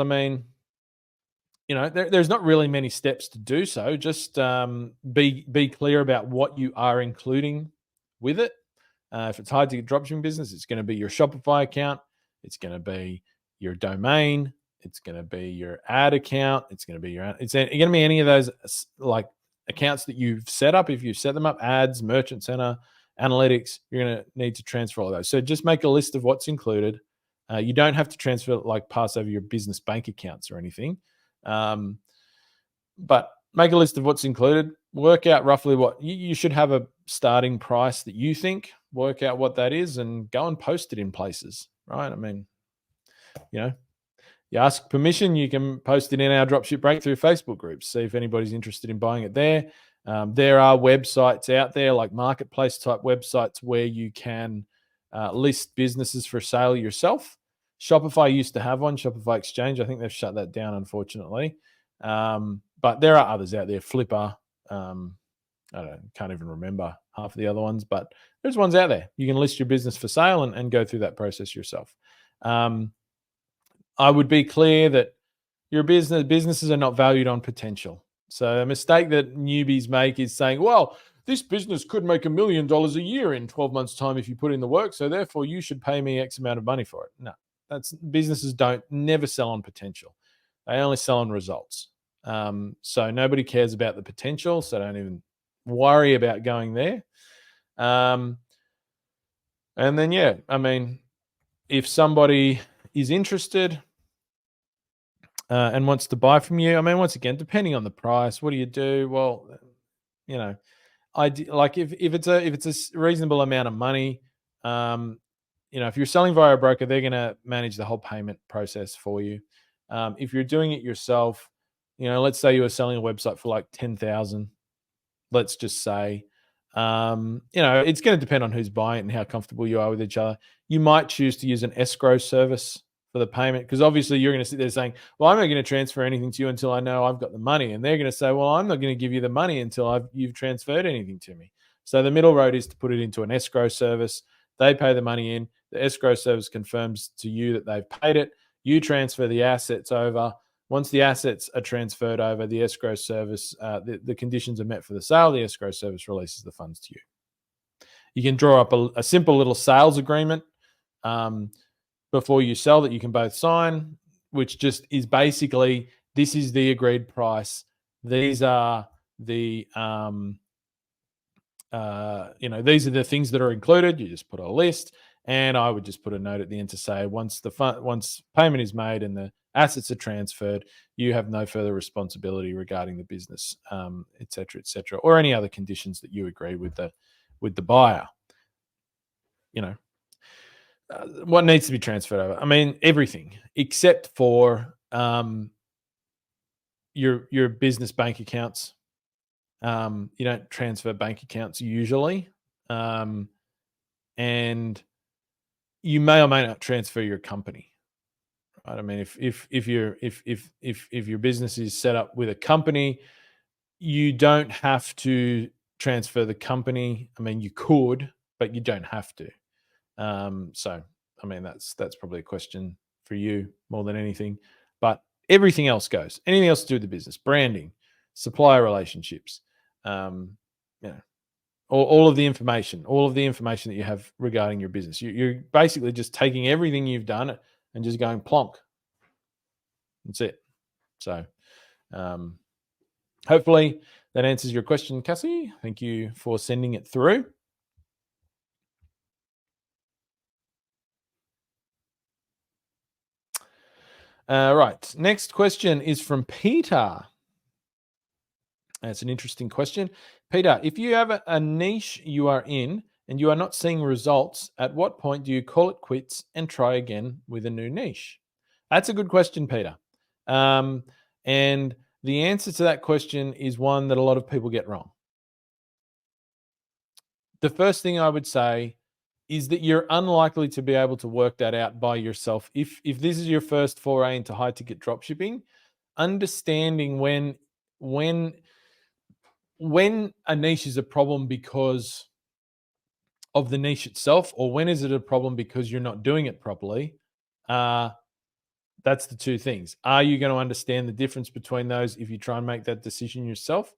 there's not really many steps to do so. Just be clear about what you are including with it. If it's hard to get dropshipping business, it's going to be your Shopify account. It's going to be your domain. It's going to be your ad account. It's going to be it's going to be any of those like accounts that you've set up. If you set them up, ads, merchant center, analytics, you're going to need to transfer all of those. So just make a list of what's included. You don't have to transfer, pass over your business bank accounts or anything. But make a list of what's included, work out roughly what you should have a starting price that you think, work out what that is, and go and post it in places, right? You ask permission, you can post it in our Dropship Breakthru Facebook groups, see if anybody's interested in buying it there. There are websites out there, like marketplace type websites, where you can list businesses for sale yourself. Shopify used to have one, Shopify Exchange. I think they've shut that down, unfortunately. But there are others out there. Flipper. I can't even remember half of the other ones, but there's ones out there. You can list your business for sale and go through that process yourself. I would be clear that your businesses are not valued on potential. So a mistake that newbies make is saying, well, this business could make $1 million a year in 12 months' time if you put in the work, so therefore you should pay me X amount of money for it. No, businesses never sell on potential. They only sell on results. So nobody cares about the potential, so don't even worry about going there. And then, if somebody is interested and wants to buy from you, once again, depending on the price, what do you do? Well, if it's a reasonable amount of money, if you're selling via a broker, they're going to manage the whole payment process for you. If you're doing it yourself, let's say you were selling a website for like 10,000, let's just say, it's going to depend on who's buying it and how comfortable you are with each other. You might choose to use an escrow service for the payment, because obviously you're going to sit there saying, well, I'm not going to transfer anything to you until I know I've got the money. And they're going to say, well, I'm not going to give you the money until you've transferred anything to me. So the middle road is to put it into an escrow service. They pay the money in. The escrow service confirms to you that they've paid it. You transfer the assets over. Once the assets are transferred over, the escrow service, the conditions are met for the sale, the escrow service releases the funds to you. You can draw up a simple little sales agreement before you sell that you can both sign, which just is basically, this is the agreed price. these are the these are the things that are included. You just put a list, and I would just put a note at the end to say once payment is made and the assets are transferred, you have no further responsibility regarding the business, et cetera, or any other conditions that you agree with the buyer. What needs to be transferred over? I mean, everything except for your business bank accounts. You don't transfer bank accounts usually, and you may or may not transfer your company. Right? I mean, if your business is set up with a company, you don't have to transfer the company. I mean, you could, but you don't have to. So, I mean, that's probably a question for you more than anything. But everything else goes. Anything else to do with the business, branding, supplier relationships, all of the information that you have regarding your business. You're basically just taking everything you've done and just going plonk. That's it. So, hopefully that answers your question, Cassie. Thank you for sending it through. Right. Next question is from Peter. That's an interesting question. Peter, if you have a niche you are in and you are not seeing results, at what point do you call it quits and try again with a new niche? That's a good question, Peter. And the answer to that question is one that a lot of people get wrong. The first thing I would say is that you're unlikely to be able to work that out by yourself. If this is your first foray into high ticket dropshipping, understanding when a niche is a problem because of the niche itself, or when is it a problem because you're not doing it properly, that's the two things. Are you going to understand the difference between those if you try and make that decision yourself?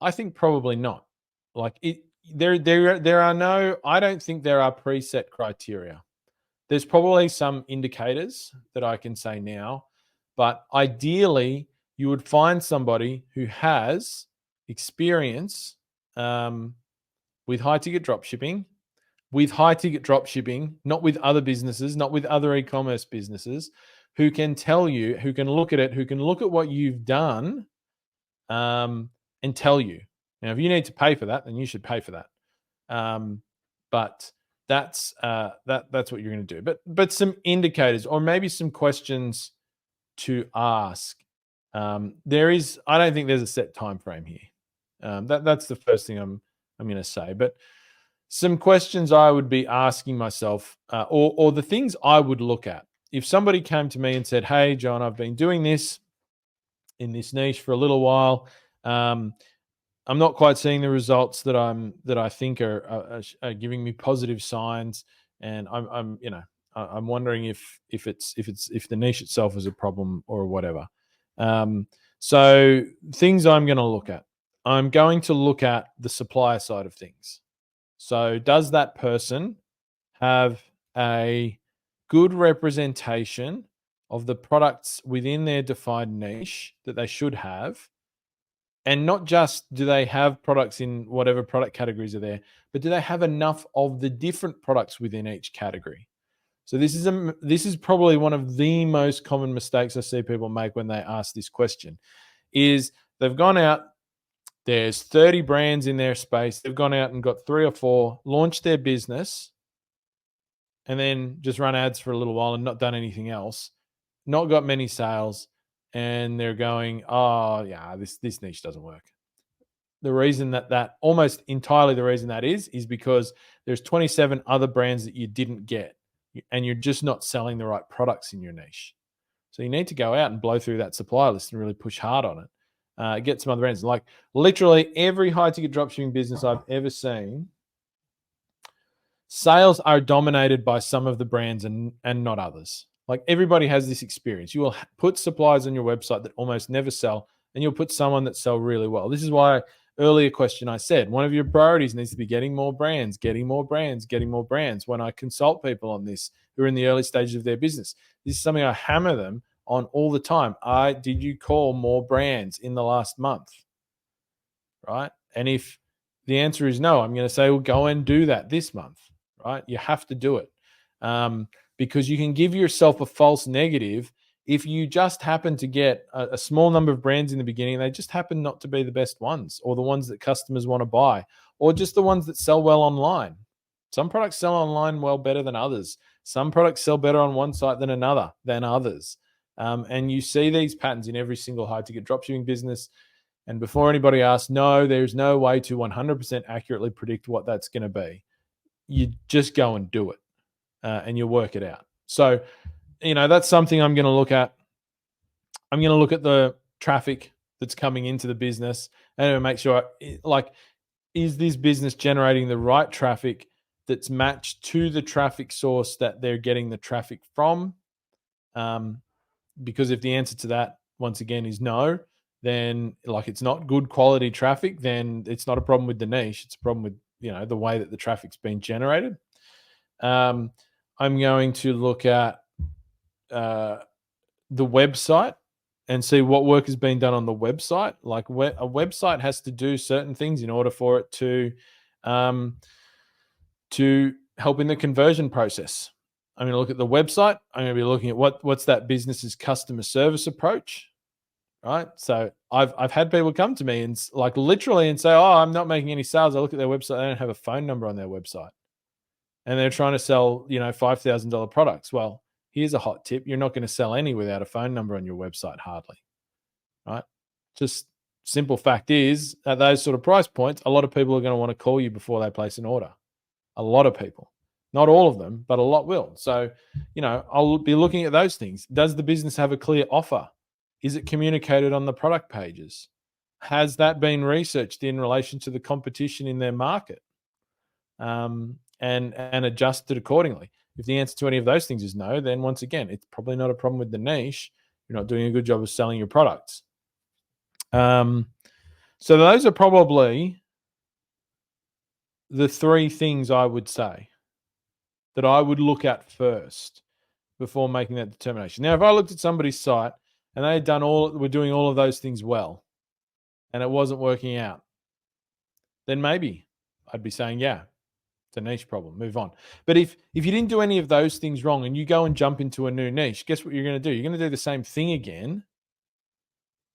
I think probably not. Like there are no, I don't think there are preset criteria. There's probably some indicators that I can say now, but ideally you would find somebody who has experience with high ticket dropshipping, not with other businesses, not with other e-commerce businesses, who can tell you, who can look at it, who can look at what you've done and tell you. Now, if you need to pay for that, then you should pay for that. But that's what you're going to do. But some indicators, or maybe some questions to ask. I don't think there's a set time frame here. That's the first thing I'm going to say. But some questions I would be asking myself, or the things I would look at. If somebody came to me and said, "Hey, John, I've been doing this in this niche for a little while. I'm not quite seeing the results that I think are giving me positive signs, and I'm wondering if the niche itself is a problem or whatever." So things I'm going to look at. I'm going to look at the supplier side of things. So does that person have a good representation of the products within their defined niche that they should have? And not just do they have products in whatever product categories are there, but do they have enough of the different products within each category? So this is probably one of the most common mistakes I see people make when they ask this question, is they've gone out, there's 30 brands in their space, they've gone out and got 3 or 4, launched their business, and then just run ads for a little while and not done anything else, not got many sales, and they're going, "Oh yeah, this niche doesn't work." The reason that almost entirely the reason that is because there's 27 other brands that you didn't get, and you're just not selling the right products in your niche. So you need to go out and blow through that supplier list and really push hard on it. Get some other brands. Like literally every high ticket dropshipping business I've ever seen, sales are dominated by some of the brands and not others. Like everybody has this experience. You will put suppliers on your website that almost never sell, and you'll put someone that sell really well. This is why earlier question I said, one of your priorities needs to be getting more brands. When I consult people on this who are in the early stages of their business, this is something I hammer them on all the time. Did you call more brands in the last month? Right? And if the answer is no, I'm going to say, well, go and do that this month, right? You have to do it because you can give yourself a false negative if you just happen to get a small number of brands in the beginning. They just happen not to be the best ones, or the ones that customers want to buy, or just the ones that sell well online. Some products sell online well better than others. Some products sell better on one site than others. And you see these patterns in every single high ticket dropshipping business. And before anybody asks, no, there's no way to 100% accurately predict what that's going to be. You just go and do it and you work it out. So, that's something I'm going to look at. I'm going to look at the traffic that's coming into the business and make sure, is this business generating the right traffic that's matched to the traffic source that they're getting the traffic from? Because if the answer to that, once again, is no, then it's not good quality traffic, then it's not a problem with the niche. It's a problem with, the way that the traffic's been generated. I'm going to look at the website and see what work has been done on the website. A website has to do certain things in order for it to help in the conversion process. I'm going to look at the website. I'm going to be looking at what's that business's customer service approach, right? So I've had people come to me and literally and say, "Oh, I'm not making any sales." I look at their website; they don't have a phone number on their website, and they're trying to sell, $5,000 products. Well, here's a hot tip: you're not going to sell any without a phone number on your website, hardly, right? Just simple fact is, at those sort of price points, a lot of people are going to want to call you before they place an order. A lot of people. Not all of them, but a lot will. So, I'll be looking at those things. Does the business have a clear offer? Is it communicated on the product pages? Has that been researched in relation to the competition in their market? And adjusted accordingly. If the answer to any of those things is no, then once again, it's probably not a problem with the niche. You're not doing a good job of selling your products. So those are probably the three things I would say that I would look at first before making that determination. Now, if I looked at somebody's site and they had were doing all of those things well, and it wasn't working out, then maybe I'd be saying, yeah, it's a niche problem, move on. But if you didn't do any of those things wrong and you go and jump into a new niche, guess what you're going to do? You're going to do the same thing again.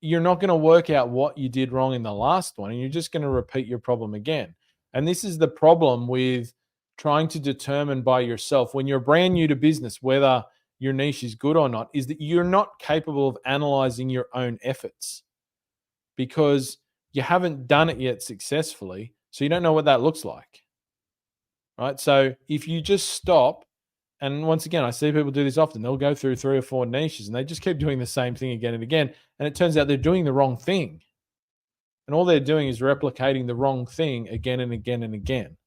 You're not going to work out what you did wrong in the last one, and you're just going to repeat your problem again. And this is the problem with trying to determine by yourself when you're brand new to business whether your niche is good or not, is that you're not capable of analyzing your own efforts because you haven't done it yet successfully. So you don't know what that looks like, right? So if you just stop, and once again, I see people do this often, they'll go through 3 or 4 niches and they just keep doing the same thing again and again. And it turns out they're doing the wrong thing. And all they're doing is replicating the wrong thing again and again and again.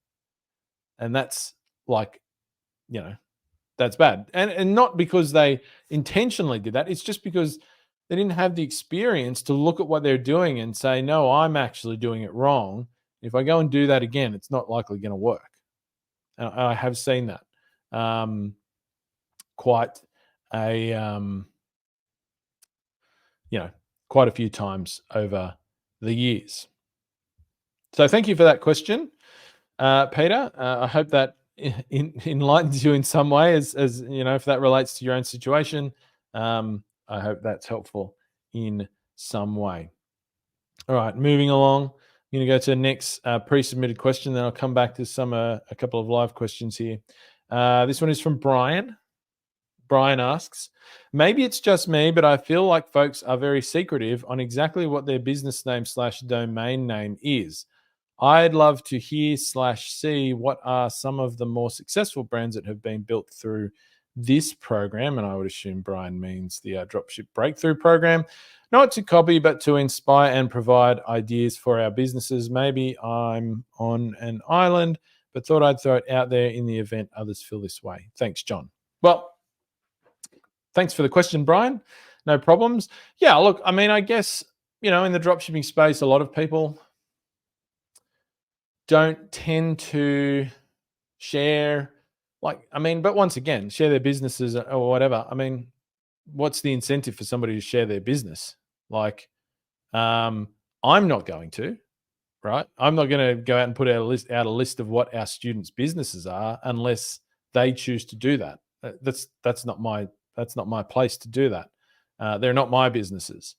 And that's that's bad. And not because they intentionally did that. It's just because they didn't have the experience to look at what they're doing and say, no, I'm actually doing it wrong. If I go and do that again, it's not likely going to work. And I have seen that quite a few times over the years. So thank you for that question, Peter. I hope that enlightens you in some way, as if that relates to your own situation. I hope that's helpful in some way. All right, moving along. I'm going to go to the next pre-submitted question, then I'll come back to a couple of live questions here. This one is from Brian. Brian asks, maybe it's just me, but I feel like folks are very secretive on exactly what their business name / domain name is. I'd love to hear / see what are some of the more successful brands that have been built through this program. And I would assume Brian means the Dropship Breakthru program. Not to copy, but to inspire and provide ideas for our businesses. Maybe I'm on an island, but thought I'd throw it out there in the event others feel this way. Thanks, John. Well, thanks for the question, Brian. No problems. Yeah, look, I mean, I guess, in the dropshipping space, a lot of people don't tend to share, but once again, share their businesses or whatever. I mean, what's the incentive for somebody to share their business? Like, I'm not going to, right? I'm not going to go out and put out a list of what our students' businesses are unless they choose to do that. That's not my place to do that. They're not my businesses.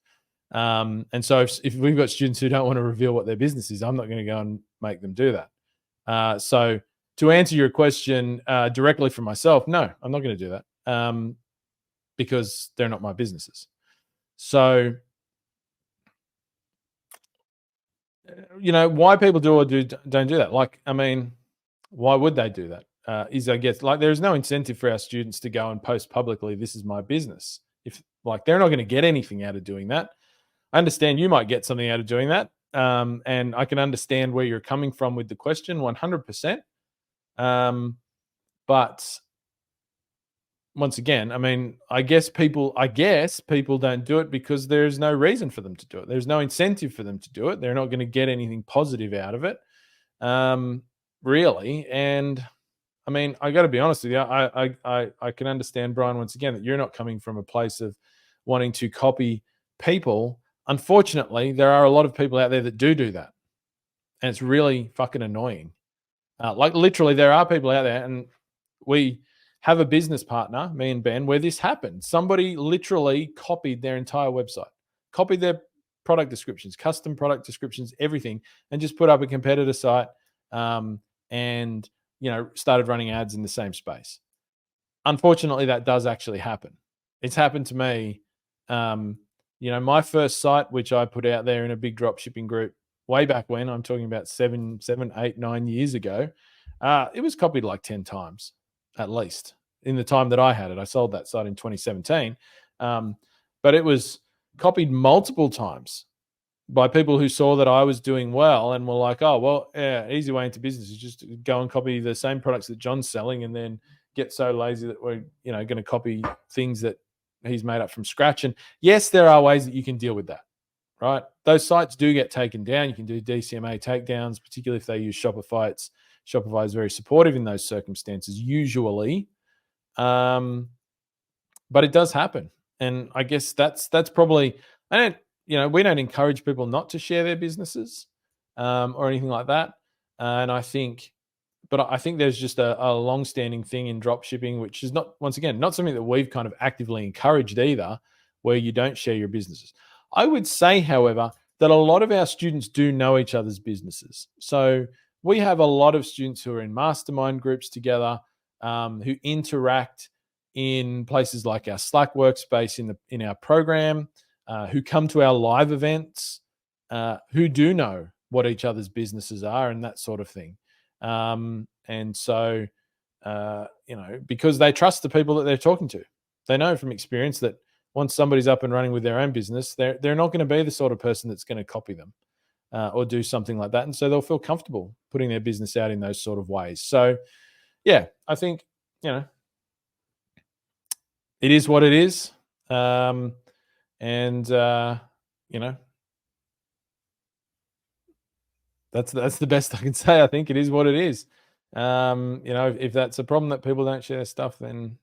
And so if we've got students who don't want to reveal what their business is, I'm not going to go and make them do that. So to answer your question directly for myself, no, I'm not going to do that because they're not my businesses. So, why people do or don't do that? Like, I mean, why would they do that? I guess, like, there's no incentive for our students to go and post publicly, this is my business. If, like, they're not going to get anything out of doing that. I understand you might get something out of doing that. And I can understand where you're coming from with the question 100%. But once again, I mean, I guess people don't do it because there's no reason for them to do it. There's no incentive for them to do it. They're not going to get anything positive out of it, really. And I mean, I got to be honest with you. I can understand, Brian, once again, that you're not coming from a place of wanting to copy people. Unfortunately, there are a lot of people out there that do that, and it's really fucking annoying. Like, literally, there are people out there, and we have a business partner, me and Ben, where this happened. Somebody literally copied their entire website, copied their product descriptions, custom product descriptions, everything, and just put up a competitor site, and started running ads in the same space. Unfortunately, that does actually happen. It's happened to me. My first site, which I put out there in a big dropshipping group way back when, I'm talking about 7, 8, 9 years ago, it was copied like 10 times at least in the time that I had it. I sold that site in 2017. But it was copied multiple times by people who saw that I was doing well and were like, oh, well, yeah, easy way into business is just to go and copy the same products that John's selling and then get so lazy that we're, going to copy things that he's made up from scratch. And yes, there are ways that you can deal with that, right? Those sites do get taken down. You can do DCMA takedowns, particularly if they use Shopify. Shopify is very supportive in those circumstances, usually. But it does happen. And I guess that's probably, we don't encourage people not to share their businesses or anything like that. And I think there's just a long-standing thing in dropshipping, which is not, once again, not something that we've kind of actively encouraged either, where you don't share your businesses. I would say, however, that a lot of our students do know each other's businesses. So we have a lot of students who are in mastermind groups together, who interact in places like our Slack workspace in our program, who come to our live events, who do know what each other's businesses are and that sort of thing. And so, because they trust the people that they're talking to, they know from experience that once somebody's up and running with their own business, they're not going to be the sort of person that's going to copy them or do something like that. And so they'll feel comfortable putting their business out in those sort of ways. So, yeah, I think, it is what it is. That's the best I can say. I think it is what it is. If that's a problem that people don't share stuff, then,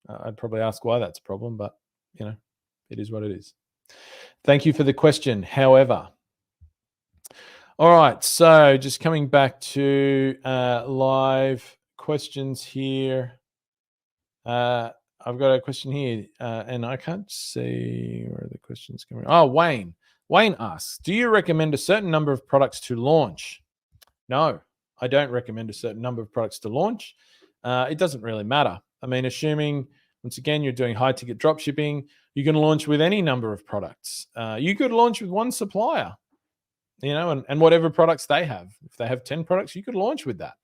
I'd probably ask why that's a problem, but, it is what it is. Thank you for the question. However, all right. So just coming back to live questions here. I've got a question here, and I can't see where the question's coming. Oh, Wayne. Wayne asks, do you recommend a certain number of products to launch? No, I don't recommend a certain number of products to launch. It doesn't really matter. I mean, assuming, once again, you're doing high-ticket dropshipping, you can launch with any number of products. You could launch with one supplier, and whatever products they have. If they have 10 products, you could launch with that.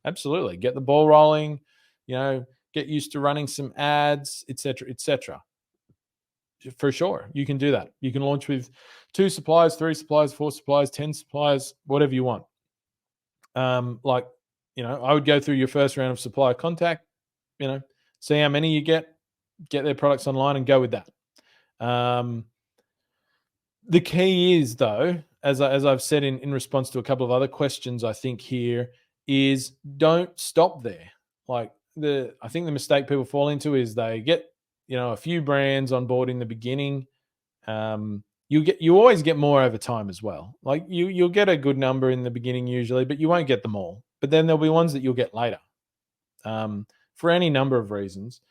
Absolutely. Get the ball rolling, get used to running some ads, et cetera. For sure, you can do that. You can launch with 2 suppliers, 3 suppliers, 4 suppliers, 10 suppliers, whatever you want. I would go through your first round of supplier contact, see how many you get their products online and go with that. The key is, though, as I've said in response to a couple of other questions, I think here is don't stop there. I think the mistake people fall into is they get a few brands on board in the beginning, you always get more over time as well. Like you'll get a good number in the beginning usually, but you won't get them all. But then there'll be ones that you'll get later, for any number of reasons.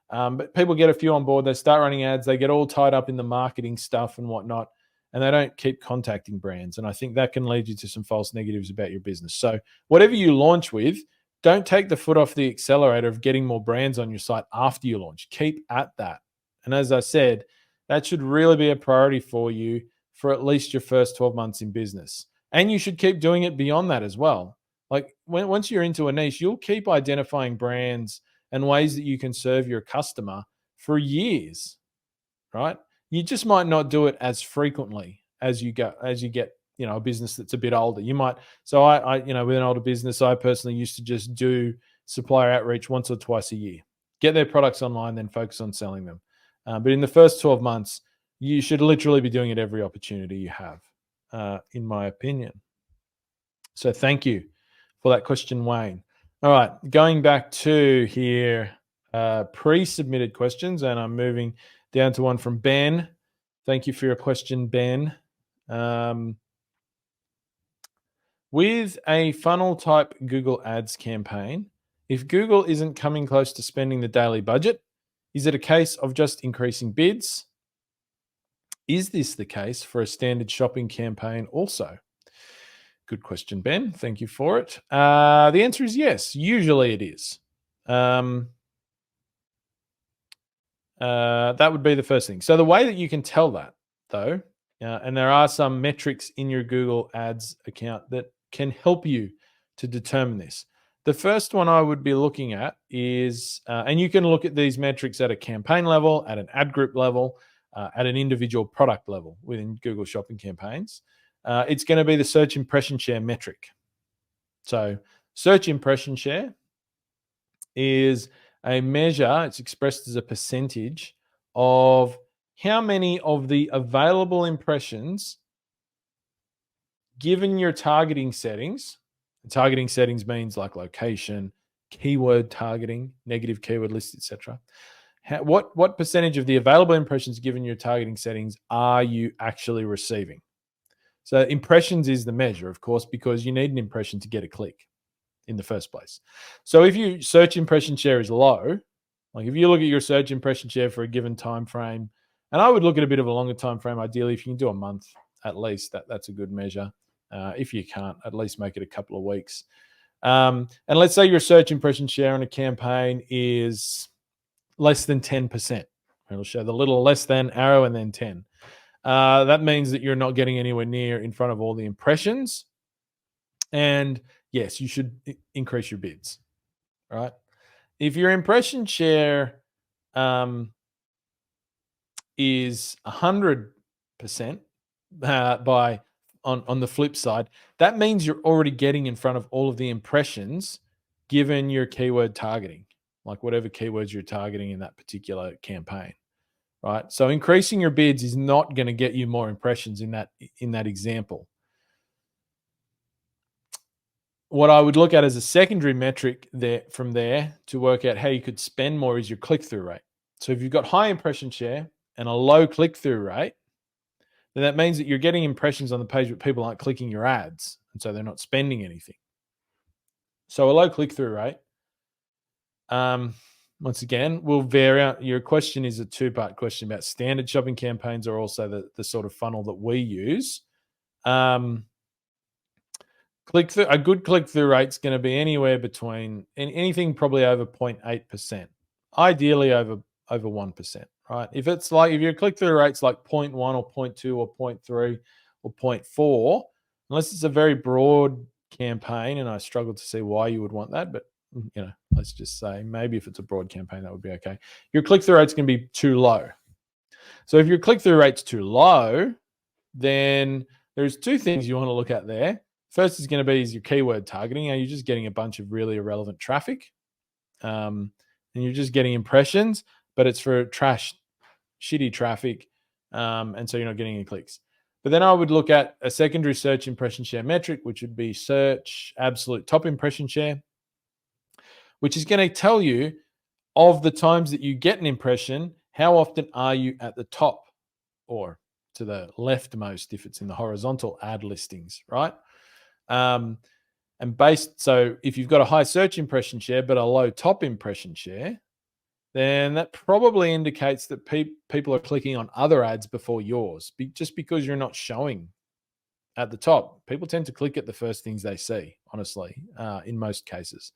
But people get a few on board, they start running ads, they get all tied up in the marketing stuff and whatnot, and they don't keep contacting brands. And I think that can lead you to some false negatives about your business. So whatever you launch with, don't take the foot off the accelerator of getting more brands on your site after you launch. Keep at that. And as I said, that should really be a priority for you for at least your first 12 months in business. And you should keep doing it beyond that as well. Like once you're into a niche, you'll keep identifying brands and ways that you can serve your customer for years, right? You just might not do it as frequently as you get, a business that's a bit older. You might, so I with an older business, I personally used to just do supplier outreach once or twice a year, get their products online, then focus on selling them. But in the first 12 months, you should literally be doing it every opportunity you have, in my opinion. So thank you for that question, Wayne. All right, going back to here, pre-submitted questions, and I'm moving down to one from Ben. Thank you for your question, Ben. With a funnel type Google Ads campaign, if Google isn't coming close to spending the daily budget, is it a case of just increasing bids? Is this the case for a standard shopping campaign also? Good question, Ben. Thank you for it. The answer is yes. Usually it is. That would be the first thing. So the way that you can tell that, though, and there are some metrics in your Google Ads account that can help you to determine this. The first one I would be looking at is, and you can look at these metrics at a campaign level, at an ad group level, at an individual product level within Google Shopping campaigns. It's going to be the search impression share metric. So search impression share is a measure, it's expressed as a percentage of how many of the available impressions, given your targeting settings. Targeting settings means like location, keyword targeting, negative keyword lists, etc. What percentage of the available impressions given your targeting settings are you actually receiving? So impressions is the measure, of course, because you need an impression to get a click in the first place. So if your search impression share is low, like if you look at your search impression share for a given time frame, and I would look at a bit of a longer time frame, ideally, if you can do a month at least, that's a good measure. If you can't, at least make it a couple of weeks. And let's say your search impression share on a campaign is less than 10%. It'll show the little less than arrow and then 10. That means that you're not getting anywhere near in front of all the impressions. And yes, you should increase your bids, right? If your impression share is 100%, on the flip side, that means you're already getting in front of all of the impressions given your keyword targeting, like whatever keywords you're targeting in that particular campaign, right? So increasing your bids is not going to get you more impressions in that example. What I would look at as a secondary metric from there to work out how you could spend more is your click-through rate. So if you've got high impression share and a low click-through rate, then that means that you're getting impressions on the page, but people aren't clicking your ads, and so they're not spending anything. So a low click-through rate, once again, will vary out. Your question is a two-part question about standard shopping campaigns or also the sort of funnel that we use. Click-through, a good click-through rate is going to be anywhere between anything probably over 0.8%, ideally over 1%. Right? If your click-through rate's like 0.1 or 0.2 or 0.3 or 0.4, unless it's a very broad campaign, and I struggle to see why you would want that, but let's just say maybe if it's a broad campaign, that would be okay. Your click-through rate's going to be too low. So if your click-through rate's too low, then there's two things you want to look at there. First is going to be your keyword targeting. Are you just getting a bunch of really irrelevant traffic? And you're just getting impressions, but it's for shitty traffic, and so you're not getting any clicks. But then I would look at a secondary search impression share metric, which would be search absolute top impression share, which is going to tell you of the times that you get an impression, How often are you at the top or to the leftmost if it's in the horizontal ad listings, right? So if you've got a high search impression share but a low top impression share, then that probably indicates that people are clicking on other ads before yours, just because you're not showing at the top. People tend to click at the first things they see, honestly, in most cases.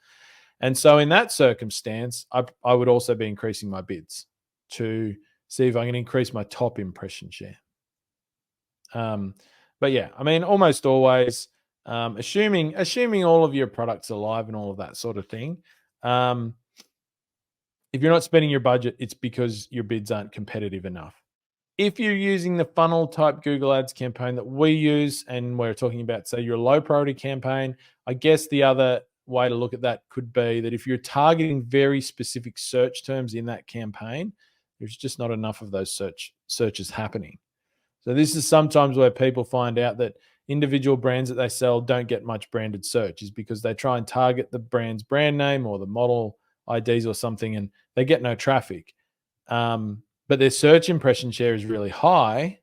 And so in that circumstance, I would also be increasing my bids to see if I can increase my top impression share. But yeah, I mean, almost always, assuming all of your products are live and all of that sort of thing, if you're not spending your budget, it's because your bids aren't competitive enough. If you're using the funnel type Google Ads campaign that we use, and we're talking about, say, your low priority campaign, I guess the other way to look at that could be that if you're targeting very specific search terms in that campaign, there's just not enough of those searches happening. So this is sometimes where people find out that individual brands that they sell don't get much branded search, is because they try and target the brand's brand name or the model IDs or something, and they get no traffic. But their search impression share is really high.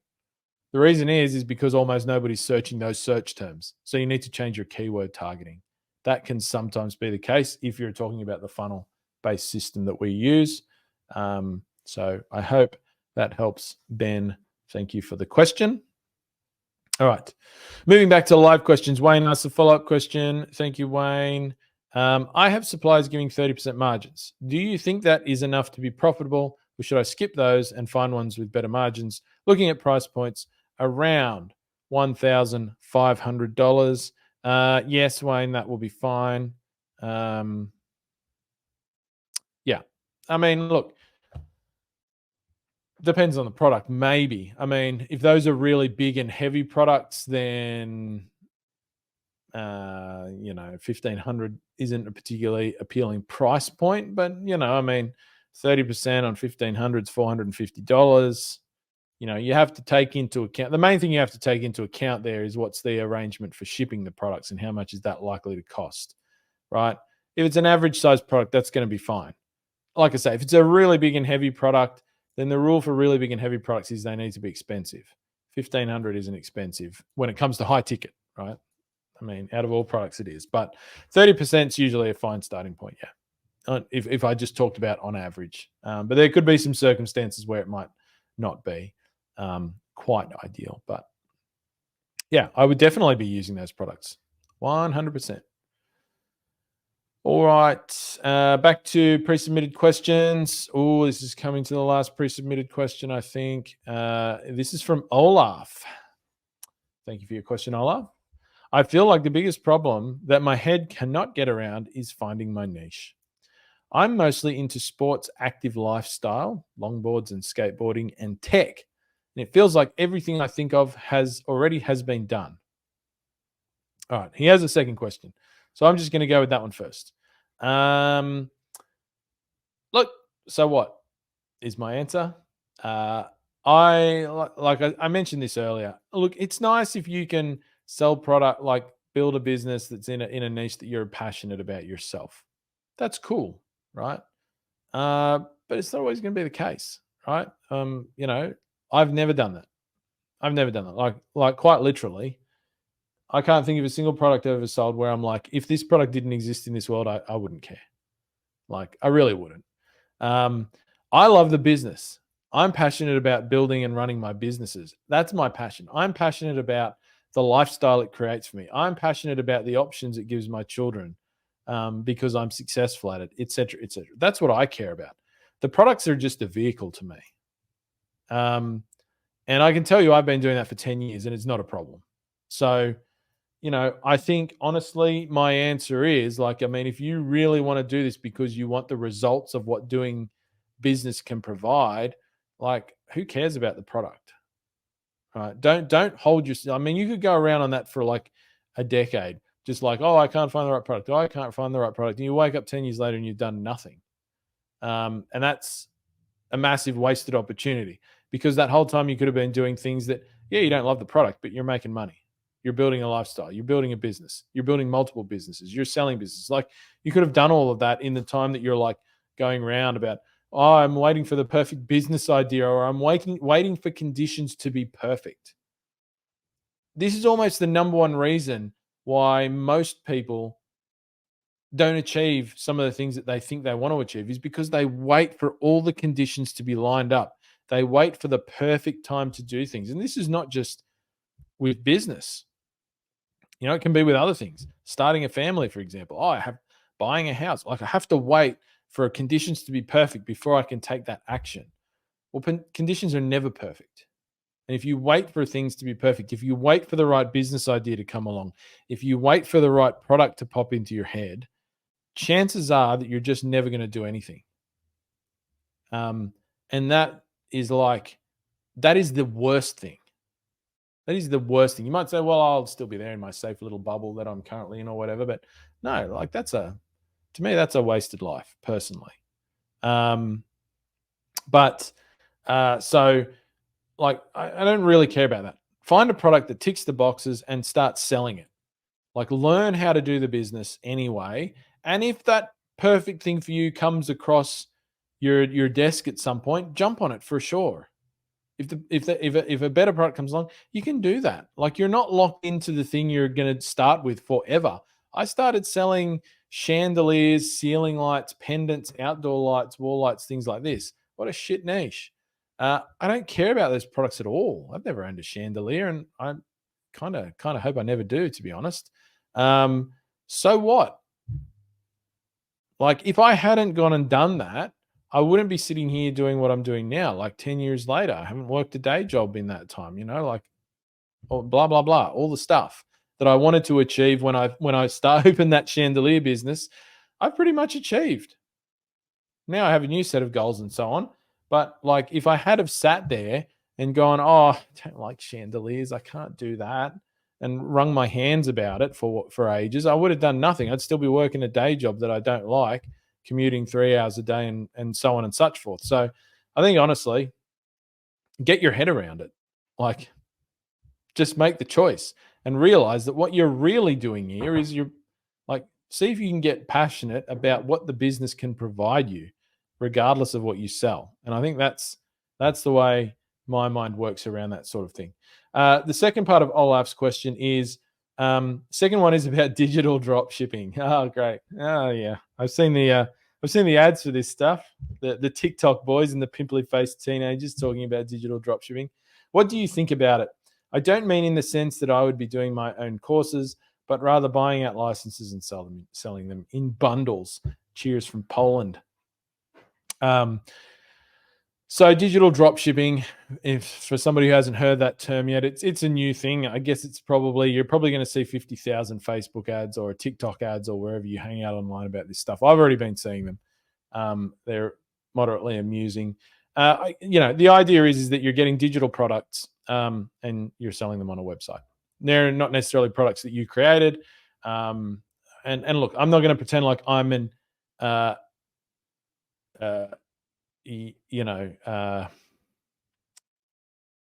The reason is because almost nobody's searching those search terms. So you need to change your keyword targeting. That can sometimes be the case if you're talking about the funnel-based system that we use. So I hope that helps, Ben. Thank you for the question. All right. Moving back to live questions. Wayne asked a follow-up question. Thank you, Wayne. I have suppliers giving 30% margins. Do you think that is enough to be profitable, or should I skip those and find ones with better margins? Looking at price points around $1,500. Yes, Wayne, that will be fine. Yeah. I mean, look, depends on the product, maybe. I mean, if those are really big and heavy products, then 1,500 isn't a particularly appealing price point. But I mean, 30% on 1,500 is $450. You have to take into account, the main thing you have to take into account there is what's the arrangement for shipping the products and how much is that likely to cost, right? If it's an average size product, that's going to be fine. Like I say, if it's a really big and heavy product, then the rule for really big and heavy products is they need to be expensive. 1,500 isn't expensive when it comes to high ticket, right? I mean, out of all products it is, but 30% is usually a fine starting point, yeah. If I just talked about on average. But there could be some circumstances where it might not be quite ideal. But yeah, I would definitely be using those products, 100%. All right, back to pre-submitted questions. Oh, this is coming to the last pre-submitted question, I think. This is from Olaf. Thank you for your question, Olaf. I feel like the biggest problem that my head cannot get around is finding my niche. I'm mostly into sports active lifestyle, longboards and skateboarding and tech. And it feels like everything I think of has been done. All right, he has a second question. So I'm just going to go with that one first. Look, so what is my answer? I mentioned this earlier. Look, it's nice if you can sell product, like build a business that's in a niche that you're passionate about yourself. That's cool, right? But it's not always going to be the case, right? I've never done that. Like quite literally, I can't think of a single product I've ever sold where I'm like, if this product didn't exist in this world, I wouldn't care. Like, I really wouldn't. I love the business. I'm passionate about building and running my businesses. That's my passion. I'm passionate about the lifestyle it creates for me. I'm passionate about the options it gives my children because I'm successful at it, et cetera, et cetera. That's what I care about. The products are just a vehicle to me. And I can tell you I've been doing that for 10 years and it's not a problem. So, I think honestly, my answer is if you really want to do this because you want the results of what doing business can provide, who cares about the product? Right? Don't hold yourself. I mean, you could go around on that for a decade, just I can't find the right product. Oh, I can't find the right product. And you wake up 10 years later and you've done nothing. And that's a massive wasted opportunity, because that whole time you could have been doing things that, you don't love the product, but you're making money. You're building a lifestyle. You're building a business. You're building multiple businesses. You're selling businesses. You could have done all of that in the time that you're going around about, oh, I'm waiting for the perfect business idea, or I'm waiting for conditions to be perfect. This is almost the number one reason why most people don't achieve some of the things that they think they want to achieve, is because they wait for all the conditions to be lined up. They wait for the perfect time to do things. And this is not just with business. It can be with other things. Starting a family, for example. Oh, I have buying a house. Like, I have to wait for conditions to be perfect before I can take that action. Well, conditions are never perfect. And if you wait for things to be perfect, if you wait for the right business idea to come along, if you wait for the right product to pop into your head, chances are that you're just never going to do anything. And that is the worst thing. That is the worst thing. You might say, well, I'll still be there in my safe little bubble that I'm currently in or whatever. But no, like, to me, that's a wasted life personally. So like, I don't really care about that. Find a product that ticks the boxes and start selling it. Like, learn how to do the business anyway. And if that perfect thing for you comes across your desk at some point, jump on it for sure. If a better product comes along, you can do that. Like, you're not locked into the thing you're going to start with forever. I started selling chandeliers, ceiling lights, pendants, outdoor lights, wall lights, things like this. What a shit niche. I don't care about those products at all. I've never owned a chandelier, and I kind of hope I never do, to be honest. So what? Like, if I hadn't gone and done that, I wouldn't be sitting here doing what I'm doing now. Like, 10 years later, I haven't worked a day job in that time, like, blah, blah, blah, all the stuff that I wanted to achieve when I opened that chandelier business, I've pretty much achieved. Now I have a new set of goals and so on. But like, if I had have sat there and gone, oh, I don't like chandeliers, I can't do that, and wrung my hands about it for ages, I would have done nothing. I'd still be working a day job that I don't like, commuting 3 hours a day and so on and such forth. So I think, honestly, get your head around it. Like, just make the choice and realize that what you're really doing here is see if you can get passionate about what the business can provide you, regardless of what you sell. And I think that's the way my mind works around that sort of thing. The second part of Olaf's question is, second one is about digital drop shipping. Oh, great. Oh, yeah. I've seen the ads for this stuff. The TikTok boys and the pimply faced teenagers talking about digital drop shipping. What do you think about it? I don't mean in the sense that I would be doing my own courses, but rather buying out licenses and selling them in bundles. Cheers from Poland. So digital drop shipping, if for somebody who hasn't heard that term yet, it's a new thing. I guess you're probably going to see 50,000 Facebook ads or TikTok ads or wherever you hang out online about this stuff. I've already been seeing them. They're moderately amusing. The idea is that you're getting digital products and you're selling them on a website. They're not necessarily products that you created. And look, I'm not going to pretend like I'm an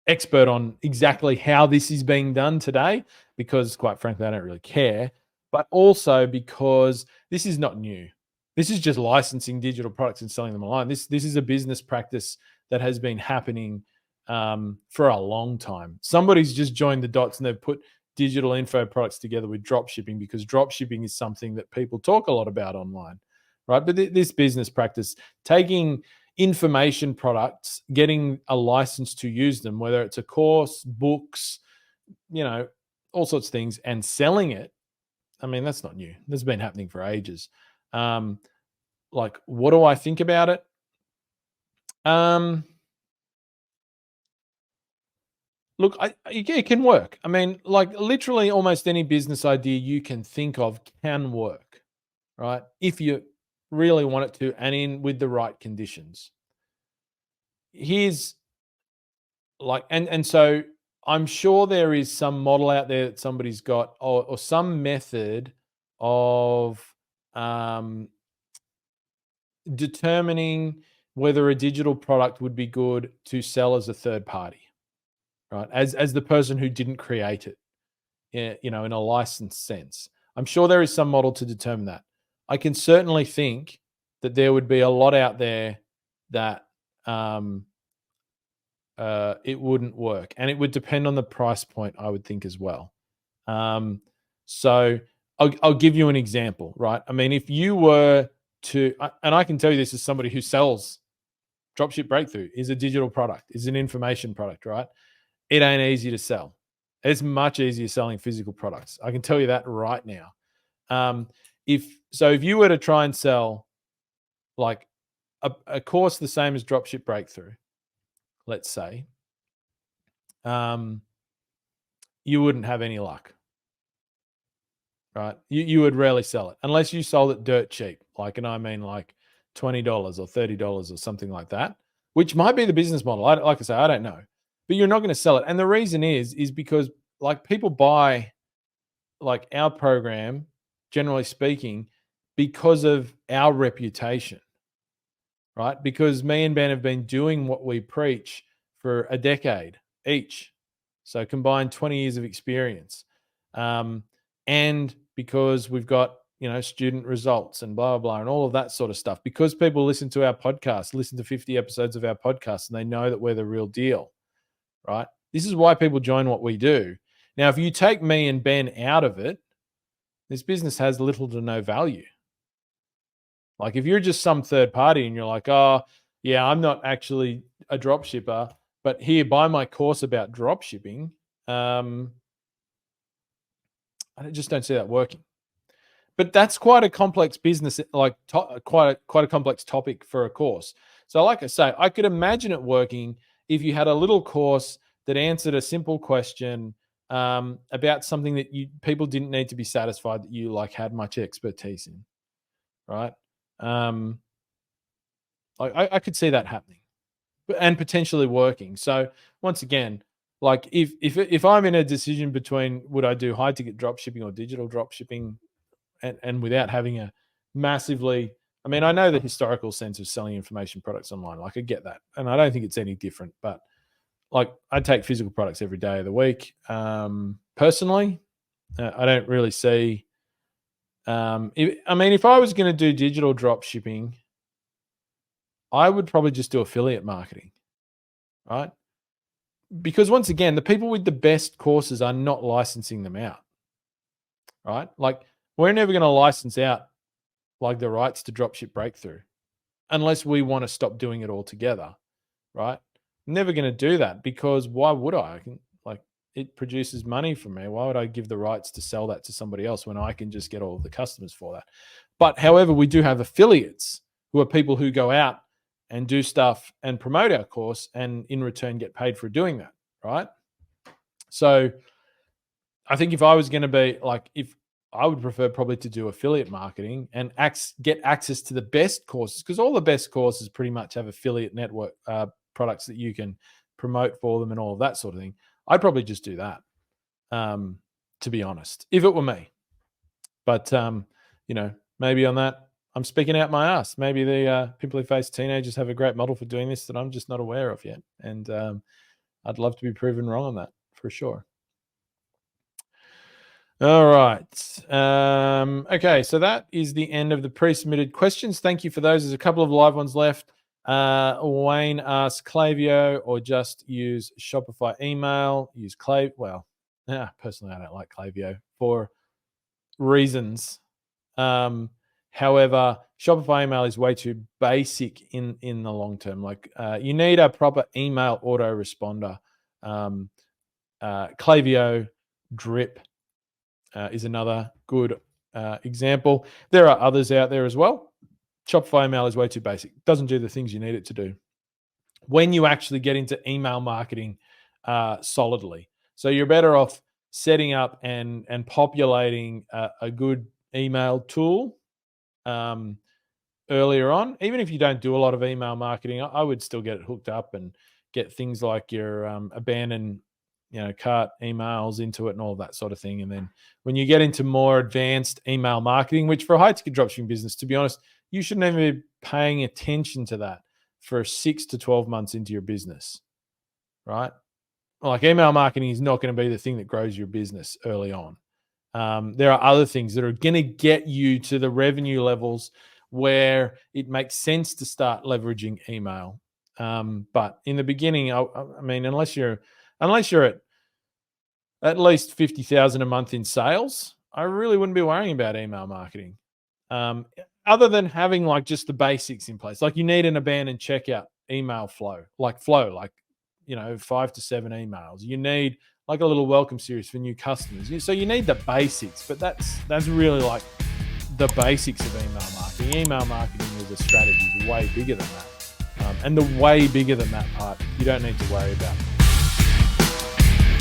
expert on exactly how this is being done today, because quite frankly, I don't really care, but also because this is not new. This is just licensing digital products and selling them online. This is a business practice that has been happening for a long time. Somebody's just joined the dots and they've put digital info products together with drop shipping, because drop shipping is something that people talk a lot about online, right? But this business practice, taking information products, getting a license to use them, whether it's a course, books, all sorts of things, and selling it, I mean, that's not new. This has been happening for ages. Like, what do I think about it? Look, it can work. I mean, like, literally almost any business idea you can think of can work, right? If you really want it to, and with the right conditions. Here's like, and so I'm sure there is some model out there that somebody's got, or some method of determining whether a digital product would be good to sell as a third party, right? As the person who didn't create it, in a licensed sense. I'm sure there is some model to determine that. I can certainly think that there would be a lot out there that it wouldn't work. And it would depend on the price point, I would think, as well. So I'll give you an example, right? I mean, if you were to, and I can tell you this as somebody who sells Dropship Breakthru, is a digital product, is an information product, right? It ain't easy to sell. It's much easier selling physical products. I can tell you that right now. If you were to try and sell like a course the same as Dropship Breakthru, let's say, you wouldn't have any luck, right? You would rarely sell it unless you sold it dirt cheap, and I mean like $20 or $30 or something like that, which might be the business model. Like I say, I don't know, but you're not going to sell it. And the reason is because people buy our program, generally speaking, because of our reputation, right? Because me and Ben have been doing what we preach for a decade each. So combined 20 years of experience. And because we've got, student results and blah, blah, blah, and all of that sort of stuff. Because people listen to our podcast, listen to 50 episodes of our podcast, and they know that we're the real deal, right? This is why people join what we do. Now, if you take me and Ben out of it, this business has little to no value. Like if you're just some third party and you're like, oh, yeah, I'm not actually a drop shipper, but here, buy my course about drop shipping. I just don't see that working. But that's quite a complex business, quite a complex topic for a course. So like I say, I could imagine it working if you had a little course that answered a simple question about something that people didn't need to be satisfied that you had much expertise in, right? I could see that happening and potentially working. So once again, if I'm in a decision between would I do high ticket drop shipping or digital drop shipping, and without having a massively, I mean, I know the historical sense of selling information products online. I get that, and I don't think it's any different. But I take physical products every day of the week. Personally, I don't really see. If I was going to do digital drop shipping, I would probably just do affiliate marketing, right? Because once again, the people with the best courses are not licensing them out, right? We're never going to license out the rights to Dropship Breakthru unless we want to stop doing it altogether, right? I'm never going to do that because why would I? It produces money for me. Why would I give the rights to sell that to somebody else when I can just get all of the customers for that? But however, we do have affiliates who are people who go out and do stuff and promote our course and in return get paid for doing that, right? So I think if I was going to be if I would prefer probably to do affiliate marketing and get access to the best courses, because all the best courses pretty much have affiliate network products that you can promote for them and all of that sort of thing. I'd probably just do that, to be honest, if it were me. But, maybe on that, I'm speaking out my ass. Maybe the pimply faced teenagers have a great model for doing this that I'm just not aware of yet. And I'd love to be proven wrong on that for sure. All right. Okay, so that is the end of the pre-submitted questions. Thank you for those. There's a couple of live ones left. Wayne asks Klaviyo or just use Shopify email. Use personally, I don't like Klaviyo for reasons. However, Shopify email is way too basic in the long term. You need a proper email autoresponder. Klaviyo Drip is another good example. There are others out there as well. Shopify email is way too basic. Doesn't do the things you need it to do when you actually get into email marketing solidly. So you're better off setting up and populating a good email tool earlier on. Even if you don't do a lot of email marketing, I would still get it hooked up and get things like your abandoned cart emails into it and all that sort of thing. And then when you get into more advanced email marketing, which for a high ticket dropshipping business, to be honest, you shouldn't even be paying attention to that for 6 to 12 months into your business, right? Email marketing is not going to be the thing that grows your business early on. There are other things that are going to get you to the revenue levels where it makes sense to start leveraging email. But in the beginning, I mean, unless you're at least 50,000 a month in sales, I really wouldn't be worrying about email marketing. Other than having like just the basics in place. Like you need an abandoned checkout email flow, like 5 to 7 emails. You need like a little welcome series for new customers. So you need the basics, but that's really like the basics of email marketing. Email marketing is a strategy way bigger than that. And the way bigger than that part, you don't need to worry about.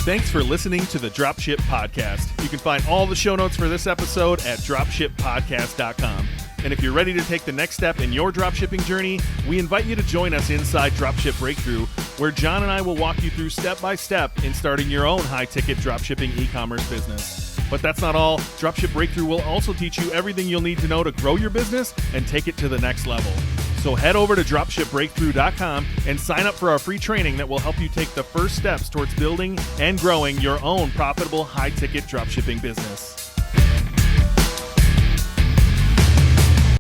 Thanks for listening to the Dropship Podcast. You can find all the show notes for this episode at dropshippodcast.com. And if you're ready to take the next step in your dropshipping journey, we invite you to join us inside Dropship Breakthru, where John and I will walk you through step by step in starting your own high-ticket dropshipping e-commerce business. But that's not all. Dropship Breakthru will also teach you everything you'll need to know to grow your business and take it to the next level. So head over to dropshipbreakthru.com and sign up for our free training that will help you take the first steps towards building and growing your own profitable high-ticket dropshipping business.